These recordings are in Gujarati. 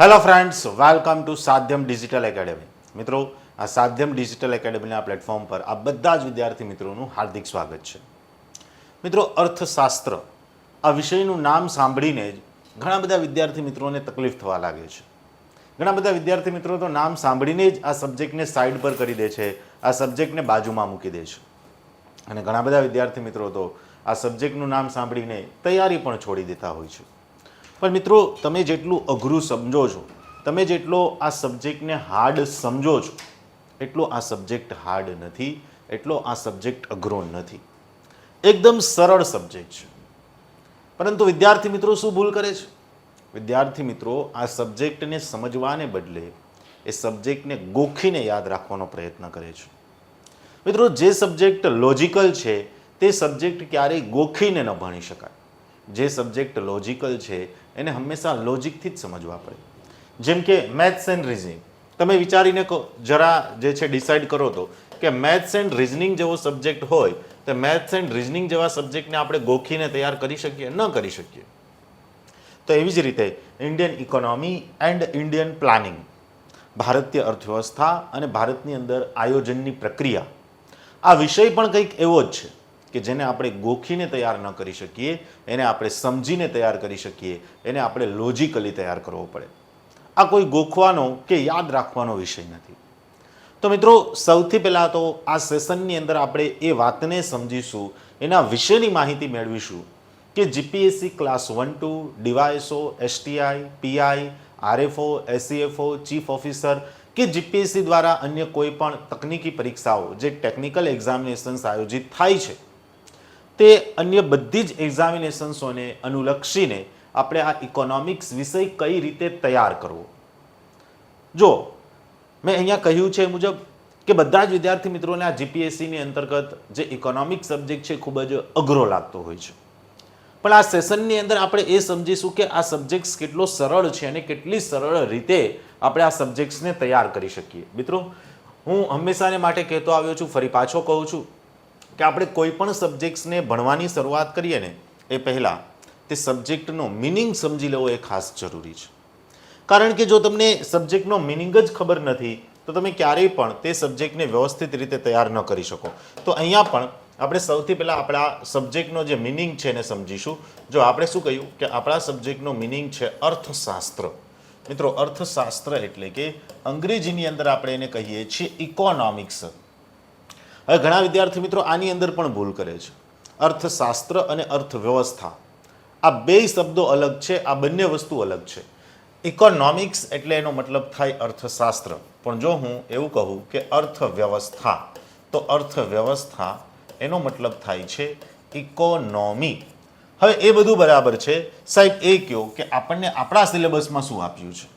Hello friends, welcome to Sadhyam digital academy. મિત્રો, આ સાધ્યમ ડિજિટલ એકેડેમીના પ્લેટફોર્મ પર આ બધા જ વિદ્યાર્થી મિત્રોનું હાર્દિક સ્વાગત છે. મિત્રો, અર્થશાસ્ત્ર આ વિષયનું નામ સાંભળીને જ ઘણા બધા વિદ્યાર્થી મિત્રોને તકલીફ થવા લાગે છે. ઘણા બધા વિદ્યાર્થી મિત્રો તો નામ સાંભળીને જ આ સબ્જેક્ટને સાઈડ પર કરી દે છે, આ સબ્જેક્ટને બાજુમાં મૂકી દે છે. અને ઘણા બધા વિદ્યાર્થી મિત્રો તો આ સબ્જેક્ટનું નામ સાંભળીને તૈયારી પણ છોડી દેતા હોય છે. પણ મિત્રો, તમે જેટલું અઘરું સમજો છો, તમે જેટલો આ સબ્જેક્ટને હાર્ડ સમજો છો, એટલો આ સબ્જેક્ટ હાર્ડ નથી, એટલો આ સબ્જેક્ટ અઘરો નથી. એકદમ સરળ સબ્જેક્ટ છે. પરંતુ વિદ્યાર્થી મિત્રો શું ભૂલ કરે છે? વિદ્યાર્થી મિત્રો આ સબ્જેક્ટને સમજવાને બદલે એ સબ્જેક્ટને ગોખીને યાદ રાખવાનો પ્રયત્ન કરે છે. મિત્રો, જે સબ્જેક્ટ લોજિકલ છે તે સબ્જેક્ટ ક્યારેય ગોખીને ન ભણી શકાય. જે સબ્જેક્ટ લોજિકલ છે એને હંમેશા લોજિકથી જ સમજવા પડે. જેમ કે મેથ્સ એન્ડ રિઝનિંગ. તમે વિચારીને જરા જે છે ડિસાઇડ કરો તો કે મેથ્સ એન્ડ રિઝનિંગ જેવો સબ્જેક્ટ હોય તો મેથ્સ એન્ડ રિઝનિંગ જેવા સબ્જેક્ટને આપણે ગોખીને તૈયાર કરી શકીએ? ન કરી શકીએ. તો એવી જ રીતે Indian economy and Indian planning, ભારતીય અર્થવ્યવસ્થા અને ભારતની અંદર આયોજનની પ્રક્રિયા, આ વિષય પણ કંઈક એવો જ છે કે જેને આપણે ગોખીને તૈયાર ન કરી શકીએ, એને આપણે સમજીને તૈયાર કરી શકીએ, એને આપણે લોજિકલી તૈયાર કરવો પડે. આ કોઈ ગોખવાનો કે યાદ રાખવાનો વિષય નથી. તો મિત્રો, સૌથી પહેલાં તો આ સેશનની અંદર આપણે એ વાતને સમજીશું, એના વિશેની માહિતી મેળવીશું કે GPSC class 1-2, DYSO, STI, PI, RFO, SCFO, chief officer કે જીપીએસસી દ્વારા અન્ય કોઈ પણ તકનીકી પરીક્ષાઓ જે ટેકનિકલ એક્ઝામિનેશન્સ આયોજિત થાય છે તે અન્ય બધી જ એક્ઝામિનેશન્સોને અનુલક્ષીને આપણે આ ઇકોનોમિક્સ વિષય કઈ રીતે તૈયાર કરવો. જો મેં અહીંયા કહ્યું છે એ મુજબ કે બધા જ વિદ્યાર્થી મિત્રોને આ જીપીએસસીની અંતર્ગત જે ઇકોનોમિક્સ સબ્જેક્ટ છે ખૂબ જ અઘરો લાગતો હોય છે. પણ આ સેશનની અંદર આપણે એ સમજીશું કે આ સબ્જેક્ટ્સ કેટલો સરળ છે અને કેટલી સરળ રીતે આપણે આ સબ્જેક્ટ્સને તૈયાર કરી શકીએ. મિત્રો, હું હંમેશાને માટે કહેતો આવ્યો છું, ફરી પાછો કહું છું કે આપણે કોઈ પણ સબ્જેક્ટ્સને ભણવાની શરૂઆત કરીએ ને એ પહેલાં તે સબ્જેક્ટનો મિનિંગ સમજી લેવો એ ખાસ જરૂરી છે. કારણ કે જો તમને સબ્જેક્ટનો મિનિંગ જ ખબર નથી તો તમે ક્યારેય પણ તે સબ્જેક્ટને વ્યવસ્થિત રીતે તૈયાર ન કરી શકો. તો અહીંયા પણ આપણે સૌથી પહેલાં આપણા સબ્જેક્ટનો જે મિનિંગ છે એને સમજીશું. જો આપણે શું કહ્યું કે આપણા સબ્જેક્ટનો મિનિંગ છે અર્થશાસ્ત્ર. મિત્રો, અર્થશાસ્ત્ર એટલે કે અંગ્રેજીની અંદર આપણે એને કહીએ છીએ ઇકોનોમિક્સ. હવે ઘણા વિદ્યાર્થી મિત્રો આની અંદર પણ ભૂલ કરે છે. અર્થશાસ્ત્ર અને અર્થવ્યવસ્થા આ બે શબ્દો અલગ છે, આ બંને વસ્તુ અલગ છે. ઇકોનોમિક્સ એટલે એનો મતલબ થાય અર્થશાસ્ત્ર. પણ જો હું એવું કહું કે અર્થવ્યવસ્થા, તો અર્થવ્યવસ્થા એનો મતલબ થાય છે ઇકોનોમી. હવે એ બધું બરાબર છે સાહેબ, એ કહો કે આપણને આપણા સિલેબસમાં શું આપ્યું છે?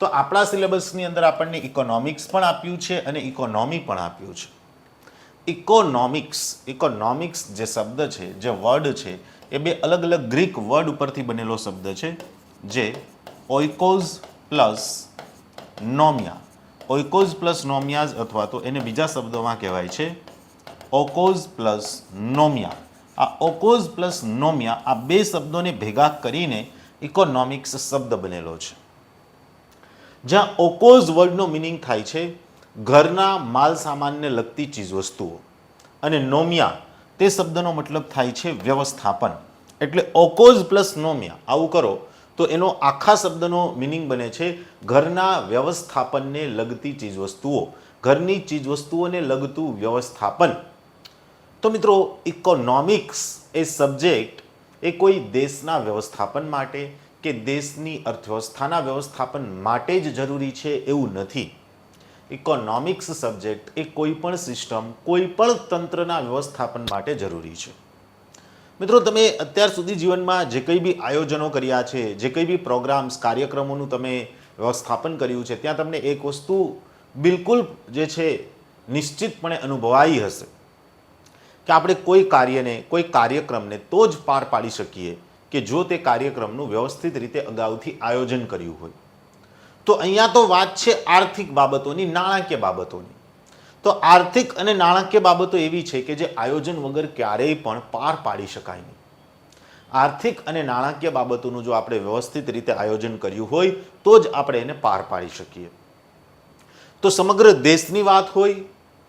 તો આપણા સિલેબસની અંદર આપણને ઇકોનોમિક્સ પણ આપ્યું છે અને ઇકોનોમી પણ આપ્યું છે. ઇકોનોમિક્સ જે શબ્દ છે, જે વર્ડ છે, એ બે અલગ અલગ ગ્રીક વર્ડ ઉપરથી બનેલો શબ્દ છે, જે ઓઇકોઝ પ્લસ નોમિયા, ઓઇકોઝ પ્લસ નોમિયાઝ અથવા તો એને બીજા શબ્દોમાં કહેવાય છે ઓકોઝ પ્લસ નોમિયા. આ ઓકોઝ પ્લસ નોમિયા આ બે શબ્દોને ભેગા કરીને ઇકોનોમિક્સ શબ્દ બનેલો છે. જ્યાં ઓકોઝ વર્ડનો મિનિંગ થાય છે ઘરના માલ સામાનને લગતી ચીજવસ્તુઓ અને નોમિયા તે શબ્દનો મતલબ થાય છે વ્યવસ્થાપન. એટલે ઓકોઝ પ્લસ નોમિયા આવું કરો તો એનો આખા શબ્દનો મિનિંગ બને છે ઘરના વ્યવસ્થાપનને લગતી ચીજવસ્તુઓ, ઘરની ચીજવસ્તુઓને લગતું વ્યવસ્થાપન. તો મિત્રો, ઇકોનોમિક્સ એ સબ્જેક્ટ એ કોઈ દેશના વ્યવસ્થાપન માટે કે દેશની અર્થવ્યવસ્થાના વ્યવસ્થાપન માટે જ જરૂરી છે એવું નથી. ઇકોનોમિક્સ સબ્જેક્ટ એ કોઈ પણ સિસ્ટમ, કોઈ પણ તંત્રના વ્યવસ્થાપન માટે જરૂરી છે. મિત્રો, તમે અત્યાર સુધી જીવનમાં જે કંઈ બી આયોજનો કર્યા છે, જે કંઈ બી પ્રોગ્રામ્સ, કાર્યક્રમોનું તમે વ્યવસ્થાપન કર્યું છે, ત્યાં તમને એક વસ્તુ બિલકુલ જે છે નિશ્ચિતપણે અનુભવાઈ હશે કે આપણે કોઈ કાર્યને, કોઈ કાર્યક્રમને તો જ પાર પાડી શકીએ કે જો તે કાર્યક્રમનું વ્યવસ્થિત રીતે અગાઉથી આયોજન કર્યું હોય. તો અહીંયા તો વાત છે આર્થિક બાબતોની, નાણાકીય બાબતોની. તો આર્થિક અને નાણાકીય બાબતો એવી છે કે જે આયોજન વગર ક્યારેય પણ પાર પાડી શકાય નહીં. આર્થિક અને નાણાકીય બાબતોનું જો આપણે વ્યવસ્થિત રીતે આયોજન કર્યું હોય તો જ આપણે એને પાર પાડી શકીએ. તો સમગ્ર દેશની વાત હોય,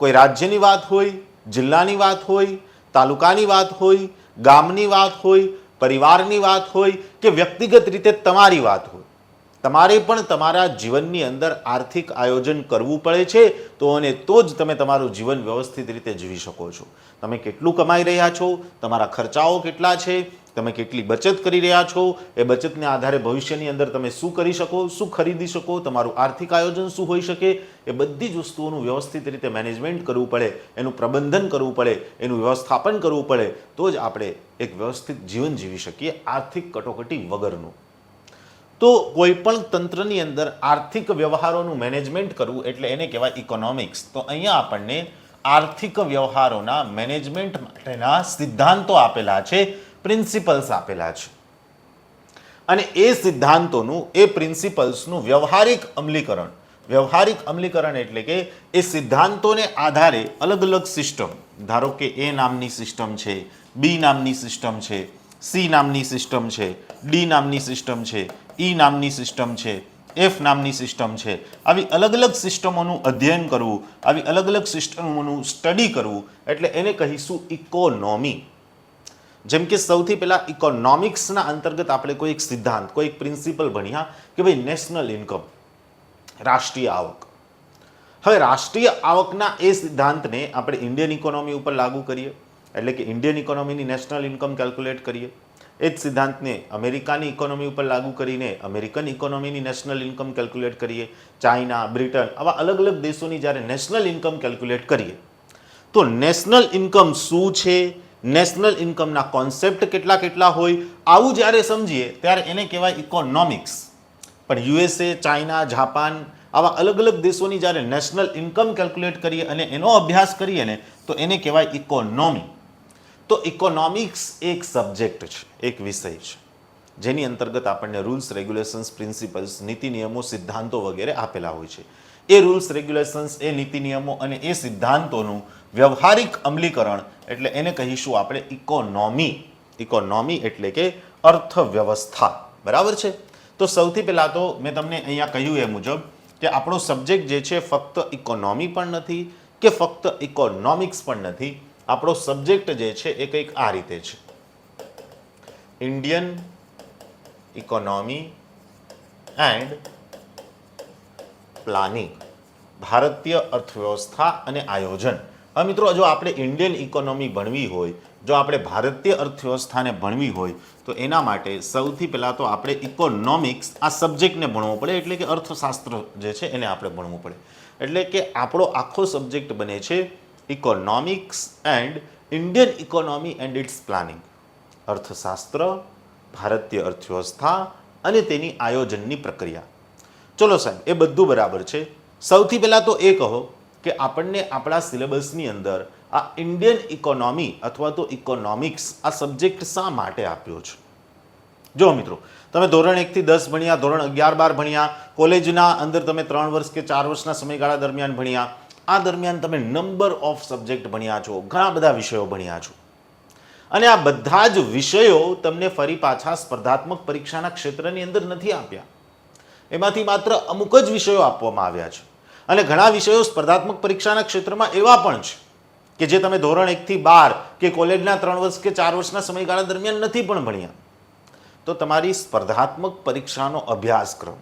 કોઈ રાજ્યની વાત હોય, જિલ્લાની વાત હોય, તાલુકાની વાત હોય, ગામની વાત હોય, પરિવારની વાત હોય કે વ્યક્તિગત રીતે તમારી વાત હોય, તમારે પણ તમારા જીવનની અંદર આર્થિક આયોજન કરવું પડે છે. તો અને તો જ તમે તમારું જીવન વ્યવસ્થિત રીતે જીવી શકો છો. તમે કેટલું કમાઈ રહ્યા છો, તમારા ખર્ચાઓ કેટલા છે, તમે કેટલી બચત કરી રહ્યા છો, એ બચતને આધારે ભવિષ્યની અંદર તમે શું કરી શકો, શું ખરીદી શકો, તમારું આર્થિક આયોજન શું હોઈ શકે, એ બધી જ વસ્તુઓનું વ્યવસ્થિત રીતે મેનેજમેન્ટ કરવું પડે, એનું પ્રબંધન કરવું પડે, એનું વ્યવસ્થાપન કરવું પડે, તો જ આપણે એક વ્યવસ્થિત જીવન જીવી શકીએ આર્થિક કટોકટી વગરનું. તો કોઈ પણ તંત્રની અંદર આર્થિક વ્યવહારોનું મેનેજમેન્ટ કરવું એટલે એને કહેવાય ઇકોનોમિક્સ. તો અહીંયા આપણને આર્થિક વ્યવહારોના મેનેજમેન્ટ માટેના સિદ્ધાંતો આપેલા છે, પ્રિન્સિપલ્સ આપેલા છે, અને એ સિદ્ધાંતોનું, એ પ્રિન્સિપલ્સનું વ્યવહારિક અમલીકરણ એટલે કે એ સિદ્ધાંતોને આધારે અલગ અલગ સિસ્ટમ, ધારો કે એ નામની સિસ્ટમ છે, બી નામની સિસ્ટમ છે, સી નામની સિસ્ટમ છે, ડી નામની સિસ્ટમ છે, ઈ નામની સિસ્ટમ છે, એફ નામની સિસ્ટમ છે. આવી અલગ અલગ સિસ્ટમોનું અધ્યયન કરવું, આવી અલગ અલગ સિસ્ટમોનું સ્ટડી કરવું એટલે એને કહીશું ઇકોનોમી. જેમ કે સૌથી પહેલા ઇકોનોમિક્સના અંતર્ગત આપણે કોઈ એક સિદ્ધાંત, કોઈ એક પ્રિન્સિપલ ભણ્યા કે ભાઈ નેશનલ ઇન્કમ, રાષ્ટ્રીય આવક. હવે રાષ્ટ્રીય આવકના એ સિદ્ધાંતને આપણે ઇન્ડિયન ઇકોનોમી ઉપર લાગુ કરીએ, એટલે કે ઇન્ડિયન ઇકોનોમીની નેશનલ ઇન્કમ કેલ્ક્યુલેટ કરીએ. એ જ સિદ્ધાંતને અમેરિકાની ઇકોનોમી ઉપર લાગુ કરીને અમેરિકન ઇકોનોમીની નેશનલ ઇન્કમ કેલ્ક્યુલેટ કરીએ. ચાઇના, બ્રિટન, આવા અલગ અલગ દેશોની જ્યારે નેશનલ ઇન્કમ કેલ્ક્યુલેટ કરીએ તો નેશનલ ઇન્કમ શું છે, નેશનલ ઇન્કમના કોન્સેપ્ટ કેટલા કેટલા હોય, આવું જ્યારે સમજીએ ત્યારે એને કહેવાય ઇકોનોમિક્સ. પણ યુએસએ, ચાઇના, જાપાન આવા અલગ અલગ દેશોની જ્યારે નેશનલ ઇન્કમ કેલ્ક્યુલેટ કરીએ અને એનો અભ્યાસ કરીએ ને તો એને કહેવાય ઇકોનોમી. તો ઇકોનોમિક્સ એક સબ્જેક્ટ છે, એક વિષય છે, જેની અંતર્ગત આપણને રૂલ્સ, રેગ્યુલેશન્સ, પ્રિન્સિપલ્સ, નીતિ નિયમો, સિદ્ધાંતો વગેરે આપેલા હોય છે. એ રૂલ્સ, રેગ્યુલેશન્સ, એ નીતિ નિયમો અને એ સિદ્ધાંતોનું વ્યવહારિક અમલીકરણ એટલે એને કહીશું આપણે ઇકોનોમી. ઇકોનોમી એટલે કે અર્થવ્યવસ્થા. બરાબર છે. તો સૌથી પહેલાં તો મેં તમને અહીંયા કહ્યું એ મુજબ કે આપણો સબ્જેક્ટ જે છે ફક્ત ઇકોનોમી પણ નથી કે ફક્ત ઇકોનોમિક્સ પણ નથી. આપણો સબ્જેક્ટ જે છે એ કંઈક આ રીતે છે: ઇન્ડિયન ઇકોનોમી એન્ડ પ્લાનિંગ, ભારતીય અર્થવ્યવસ્થા અને આયોજન. હવે મિત્રો, જો આપણે ઇન્ડિયન ઇકોનોમી ભણવી હોય, જો આપણે ભારતીય અર્થવ્યવસ્થાને ભણવી હોય તો એના માટે સૌથી પહેલાં તો આપણે ઇકોનોમિક્સ આ સબ્જેક્ટને ભણવો પડે, એટલે કે અર્થશાસ્ત્ર જે છે એને આપણે ભણવું પડે. એટલે કે આપણો આખો સબ્જેક્ટ બને છે economics and Indian economy and its planning. અર્થશાસ્ત્ર, ભારતીય અર્થવ્યવસ્થા અને તેની આયોજનની પ્રક્રિયા. ચલો સાહેબ, એ બધું બરાબર છે. સૌથી પહેલાં તો એ કહો કે આપણને આપણા સિલેબસની અંદર આ ઇન્ડિયન ઇકોનોમી અથવા તો ઇકોનોમિક્સ આ સબ્જેક્ટ શા માટે આપ્યો છે? જો મિત્રો, તમે ધોરણ 1 થી 10 ભણ્યા, ધોરણ 11, 12 ભણ્યા, કોલેજના અંદર તમે 3 વર્ષ કે 4 વર્ષના સમયગાળા દરમિયાન ભણ્યા, આ દરમિયાન તમે નંબર ઓફ સબ્જેક્ટ ભણ્યા છો, ઘણા બધા વિષયો ભણ્યા છો, અને આ બધા જ વિષયો તમને ફરી પાછા સ્પર્ધાત્મક પરીક્ષાના ક્ષેત્રની અંદર નથી આપ્યા. એમાંથી માત્ર અમુક જ વિષયો આપવામાં આવ્યા છે, અને ઘણા વિષયો સ્પર્ધાત્મક પરીક્ષાના ક્ષેત્રમાં એવા પણ છે કે જે તમે ધોરણ 1 થી 12 કે કોલેજના 3 વર્ષ કે 4 વર્ષના સમયગાળા દરમિયાન નથી પણ ભણ્યા. તો તમારી સ્પર્ધાત્મક પરીક્ષાનો અભ્યાસક્રમ,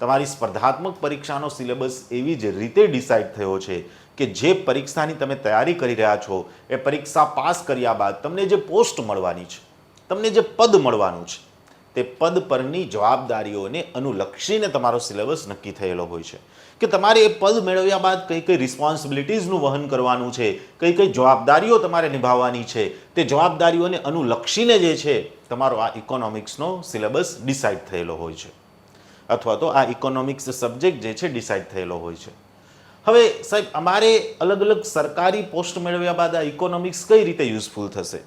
તમારી સ્પર્ધાત્મક પરીક્ષાનો સિલેબસ એવી જ રીતે ડિસાઇડ થયો છે કે જે પરીક્ષાની તમે તૈયારી કરી રહ્યા છો એ પરીક્ષા પાસ કર્યા બાદ તમને જે પોસ્ટ મળવાની છે, તમને જે પદ મળવાનું છે, તે પદ પરની જવાબદારીઓને અનુલક્ષીને તમારો સિલેબસ નક્કી થયેલો હોય છે કે તમારે એ પદ મેળવ્યા બાદ કઈ કઈ રિસ્પોન્સિબિલિટીઝનું વહન કરવાનું છે, કઈ કઈ જવાબદારીઓ તમારે નિભાવવાની છે, તે જવાબદારીઓને અનુલક્ષીને જે છે તમારો આ ઇકોનોમિક્સનો સિલેબસ ડિસાઇડ થયેલો હોય છે, અથવા તો આ ઇકોનોમિક્સ સબ્જેક્ટ જે છે ડિસાઇડ થયેલો હોય છે. હવે સાહેબ, અમારે અલગ અલગ સરકારી પોસ્ટ મેળવ્યા બાદ આ ઇકોનોમિક્સ કઈ રીતે યુઝફુલ થશે?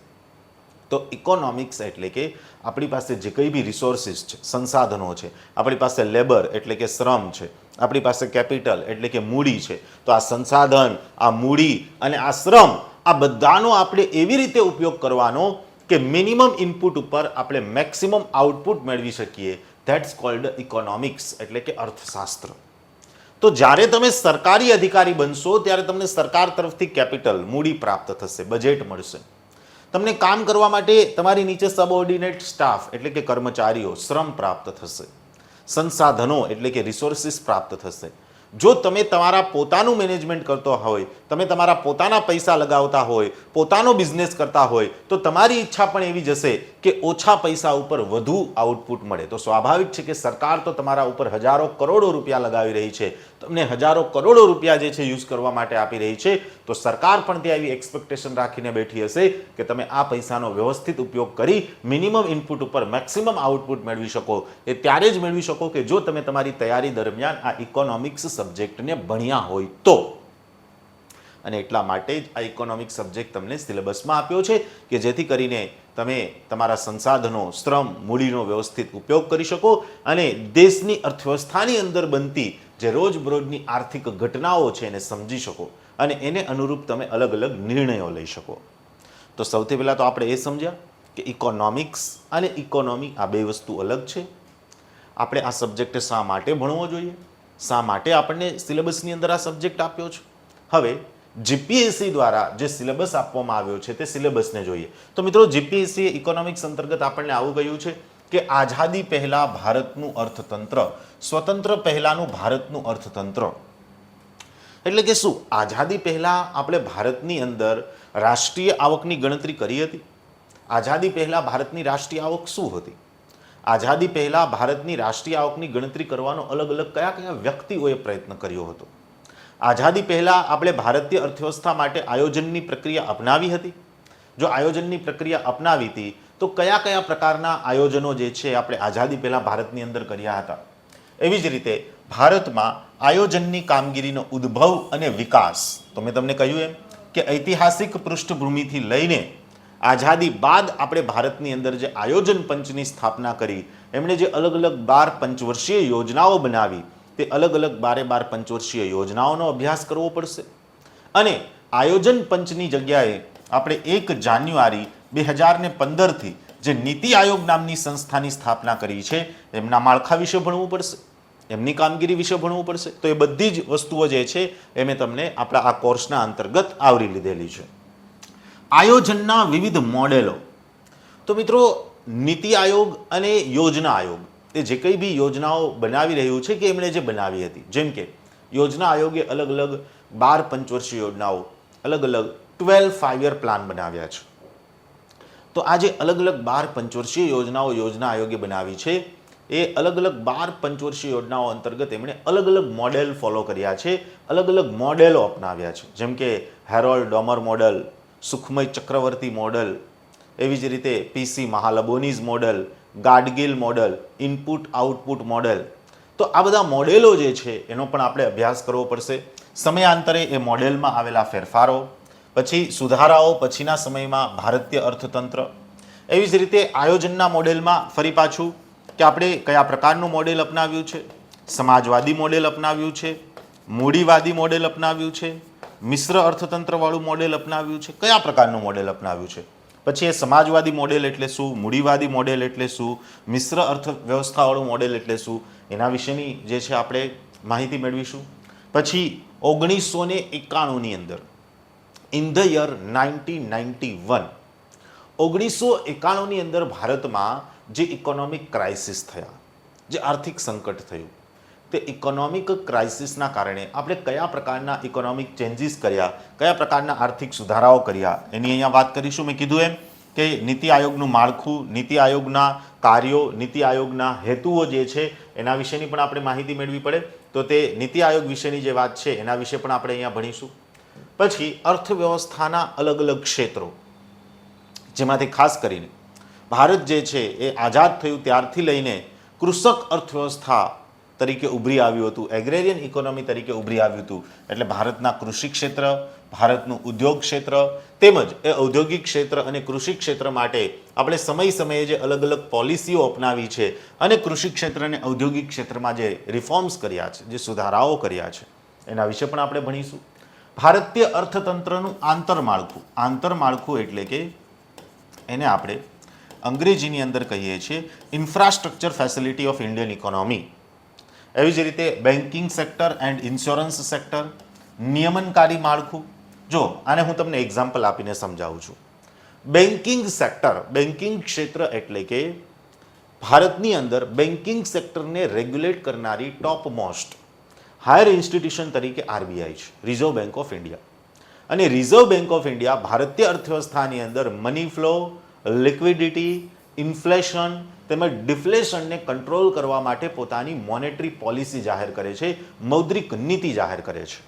તો ઇકોનોમિક્સ એટલે કે આપણી પાસે જે કંઈ બી રિસોર્સિસ છે, સંસાધનો છે, આપણી પાસે લેબર એટલે કે શ્રમ છે, આપણી પાસે કેપિટલ એટલે કે મૂડી છે, તો આ સંસાધન, આ મૂડી અને આ શ્રમ, આ બધાનો આપણે એવી રીતે ઉપયોગ કરવાનો કે મિનિમમ ઇનપુટ ઉપર આપણે મેક્સિમમ આઉટપુટ મેળવી શકીએ, ધેટ્સ કોલ્ડ ઇકોનોમિક્સ, એટલે કે અર્થશાસ્ત્ર. તો જ્યારે તમે સરકારી અધિકારી બનશો ત્યારે તમને સરકાર તરફથી કેપિટલ, મૂડી પ્રાપ્ત થશે, બજેટ મળશે. તમને કામ કરવા માટે તમારી નીચે સબઓર્ડિનેટ સ્ટાફ એટલે કે કર્મચારીઓ, શ્રમ પ્રાપ્ત થશે. સંસાધનો એટલે કે રિસોર્સિસ પ્રાપ્ત થશે. જો તમે તમારા પોતાનું મેનેજમેન્ટ કરતો હોય, તમે તમારા પોતાના પૈસા લગાવતા હોય, પોતાનો બિઝનેસ કરતા હોય, તો તમારી ઈચ્છા પણ એવી જશે કે ઓછા પૈસા ઉપર વધુ આઉટપુટ મળે. તો સ્વાભાવિક છે કે સરકાર તો તમારા ઉપર હજારો કરોડો રૂપિયા લગાવી રહી છે, તમને હજારો કરોડો રૂપિયા જે છે યુઝ કરવા માટે આપી રહી છે. તો સરકાર પણ ત્યાં એવી એક્સપેક્ટેશન રાખીને બેઠી હશે કે તમે આ પૈસાનો વ્યવસ્થિત ઉપયોગ કરી મિનિમમ ઇનપુટ ઉપર મેક્સિમમ આઉટપુટ મેળવી શકો. એ ત્યારે જ મેળવી શકો કે જો તમે તમારી તૈયારી દરમિયાન આ ઇકોનોમિક્સ સબ્જેક્ટને ભણ્યા હોય તો. અને એટલા માટે જ આ ઇકોનોમિક સબ્જેક્ટ તમને સિલેબસમાં આપ્યો છે કે જેથી કરીને તમે તમારા સંસાધનો, શ્રમ, મૂડીનો વ્યવસ્થિત ઉપયોગ કરી શકો અને દેશની અર્થવ્યવસ્થાની અંદર બનતી જે રોજબરોજની આર્થિક ઘટનાઓ છે એને સમજી શકો અને એને અનુરૂપ તમે અલગ અલગ નિર્ણયો લઈ શકો. તો સૌથી પહેલાં તો આપણે એ સમજ્યા કે ઇકોનોમિક્સ અને ઇકોનોમી આ બે વસ્તુ અલગ છે. આપણે આ સબ્જેક્ટ શા માટે ભણવો જોઈએ, શા માટે આપણને સિલેબસની અંદર આ સબ્જેક્ટ આપ્યો છે. હવે જીપીએસસી દ્વારા જે સિલેબસ આપવામાં આવ્યો છે તે સિલેબસને જોઈએ. તો મિત્રો જીપીએસસી ઇકોનોમિક્સ અંતર્ગત આપણને આવું કહ્યું છે કે આઝાદી પહેલા ભારતનું અર્થતંત્ર, સ્વતંત્ર પહેલાનું ભારતનું અર્થતંત્ર. એટલે કે શું? આઝાદી પહેલા આપણે ભારતની અંદર રાષ્ટ્રીય આવકની ગણતરી કરી હતી? આઝાદી પહેલા ભારતની રાષ્ટ્રીય આવક શું હતી? આઝાદી પહેલા ભારતની રાષ્ટ્રીય આવકની ગણતરી કરવાનો અલગ અલગ કયા કયા વ્યક્તિઓએ પ્રયત્ન કર્યો હતો? આઝાદી પહેલા આપણે ભારતીય અર્થવ્યવસ્થા માટે આયોજનની પ્રક્રિયા અપનાવી હતી? જો આયોજનની પ્રક્રિયા અપનાવી હતી તો કયા કયા પ્રકારના આયોજનો જે છે આપણે આઝાદી પહેલા ભારતની અંદર કર્યા હતા? એવી જ રીતે ભારતમાં આયોજનની કામગીરીનો ઉદ્ભવ અને વિકાસ, તો મેં તમને કહ્યું એમ કે ઐતિહાસિક પૃષ્ઠભૂમિથી લઈને આઝાદી બાદ આપણે ભારતની અંદર જે આયોજન પંચની સ્થાપના કરી, એમણે જે અલગ અલગ 12 પંચવર્ષીય યોજનાઓ બનાવી, તે અલગ અલગ 12 પંચવર્ષીય યોજનાઓનો અભ્યાસ કરવો પડશે. અને આયોજન પંચની જગ્યાએ આપણે 1 જાન્યુઆરી 2015થી જે નીતિ આયોગ નામની સંસ્થાની સ્થાપના કરી છે, એમના માળખા વિશે ભણવું પડશે, એમની કામગીરી વિશે ભણવું પડશે. તો એ બધી જ વસ્તુઓ જે છે એ મેં તમને આપણા આ કોર્સના અંતર્ગત આવરી લીધેલી છે. આયોજનના વિવિધ મોડેલો. તો મિત્રો નીતિ આયોગ અને યોજના આયોગ એ જે કંઈ બી યોજનાઓ બનાવી રહ્યું છે કે એમણે જે બનાવી હતી, જેમ કે યોજના આયોગે અલગ અલગ 12 પંચવર્ષીય યોજનાઓ, અલગ અલગ 12 5-year પ્લાન બનાવ્યા છે. તો આ જે અલગ અલગ 12 પંચવર્ષીય યોજનાઓ યોજના આયોગે બનાવી છે, એ અલગ અલગ 12 પંચવર્ષીય યોજનાઓ અંતર્ગત એમણે અલગ અલગ મોડેલ ફોલો કર્યા છે, અલગ અલગ મોડેલો અપનાવ્યા છે. જેમ કે Harold Domar model, Sukhamoy Chakravarty model, એવી જ રીતે PC Mahalanobis model, Gadgil model, input output model. તો આ બધા મોડેલો જે છે એનો પણ આપણે અભ્યાસ કરવો પડશે. સમયાંતરે એ મોડેલમાં આવેલા ફેરફારો, પછી સુધારાઓ પછીના સમયમાં ભારતીય અર્થતંત્ર. એવી જ રીતે આયોજનના મોડેલમાં ફરી પાછું કે આપણે કયા પ્રકારનું મોડેલ અપનાવ્યું છે? સમાજવાદી મોડેલ અપનાવ્યું છે, મૂડીવાદી મોડેલ અપનાવ્યું છે, મિશ્ર અર્થતંત્રવાળું મોડેલ અપનાવ્યું છે, કયા પ્રકારનું મોડેલ અપનાવ્યું છે? પછી એ સમાજવાદી મોડેલ એટલે શું, મૂડીવાદી મોડેલ એટલે શું, મિશ્ર અર્થવ્યવસ્થાવાળું મોડેલ એટલે શું, એના વિશેની જે છે આપણે માહિતી મેળવીશું. પછી 1991ની અંદર, ઇન ધ યર 1991, 1991ની અંદર ભારતમાં જે ઇકોનોમિક ક્રાઇસિસ થયા, જે આર્થિક સંકટ થયું, તે ઇકોનોમિક ક્રાઇસિસના કારણે આપણે કયા પ્રકારના ઇકોનોમિક ચેન્જીસ કર્યા, કયા પ્રકારના આર્થિક સુધારાઓ કર્યા, એની અહીંયા વાત કરીશું. મેં કીધું એમ કે નીતિ આયોગનું માળખું, નીતિ આયોગના કાર્યો, નીતિ આયોગના હેતુઓ જે છે એના વિશેની પણ આપણે માહિતી મેળવી પડે. તો તે નીતિ આયોગ વિશેની જે વાત છે એના વિશે પણ આપણે અહીંયા ભણીશું. પછી અર્થવ્યવસ્થાના અલગ અલગ ક્ષેત્રો, જેમાંથી ખાસ કરીને ભારત જે છે એ આઝાદ થયું ત્યારથી લઈને કૃષક અર્થવ્યવસ્થા તરીકે ઉભરી આવ્યું હતું, એગ્રેરિયન ઇકોનોમી તરીકે ઉભરી આવ્યું હતું. એટલે ભારતના કૃષિ ક્ષેત્ર, ભારતનું ઉદ્યોગ ક્ષેત્ર, તેમજ એ ઔદ્યોગિક ક્ષેત્ર અને કૃષિ ક્ષેત્ર માટે આપણે સમય સમયે જે અલગ અલગ પોલિસીઓ અપનાવી છે અને કૃષિ ક્ષેત્ર અને ઔદ્યોગિક ક્ષેત્રમાં જે રિફોર્મ્સ કર્યા છે, જે સુધારાઓ કર્યા છે, એના વિશે પણ આપણે ભણીશું. ભારતીય અર્થતંત્રનું આંતરમાળખું, આંતરમાળખું એટલે કે એને આપણે અંગ્રેજીની અંદર કહીએ છીએ infrastructure facility of Indian economy. એવી જ રીતે banking sector and insurance sector, નિયમનકારી માળખું. જો આને હું તમને એક્ઝામ્પલ આપીને સમજાવું છું. બેન્કિંગ સેક્ટર, બેન્કિંગ ક્ષેત્ર એટલે કે ભારતની અંદર બેન્કિંગ સેક્ટરને રેગ્યુલેટ કરનારી ટોપ મોસ્ટ હાયર ઇન્સ્ટિટ્યુશન તરીકે આરબીઆઈ છે, રિઝર્વ બેંક ઓફ ઇન્ડિયા. અને રિઝર્વ બેંક ઓફ ઇન્ડિયા ભારતીય અર્થવ્યવસ્થાની અંદર મની ફ્લો, લિક્વિડિટી, ઇન્ફ્લેશન તેમજ ડિફ્લેશનને કંટ્રોલ કરવા માટે પોતાની મોનેટરી પોલિસી જાહેર કરે છે, મૌદ્રિક નીતિ જાહેર કરે છે.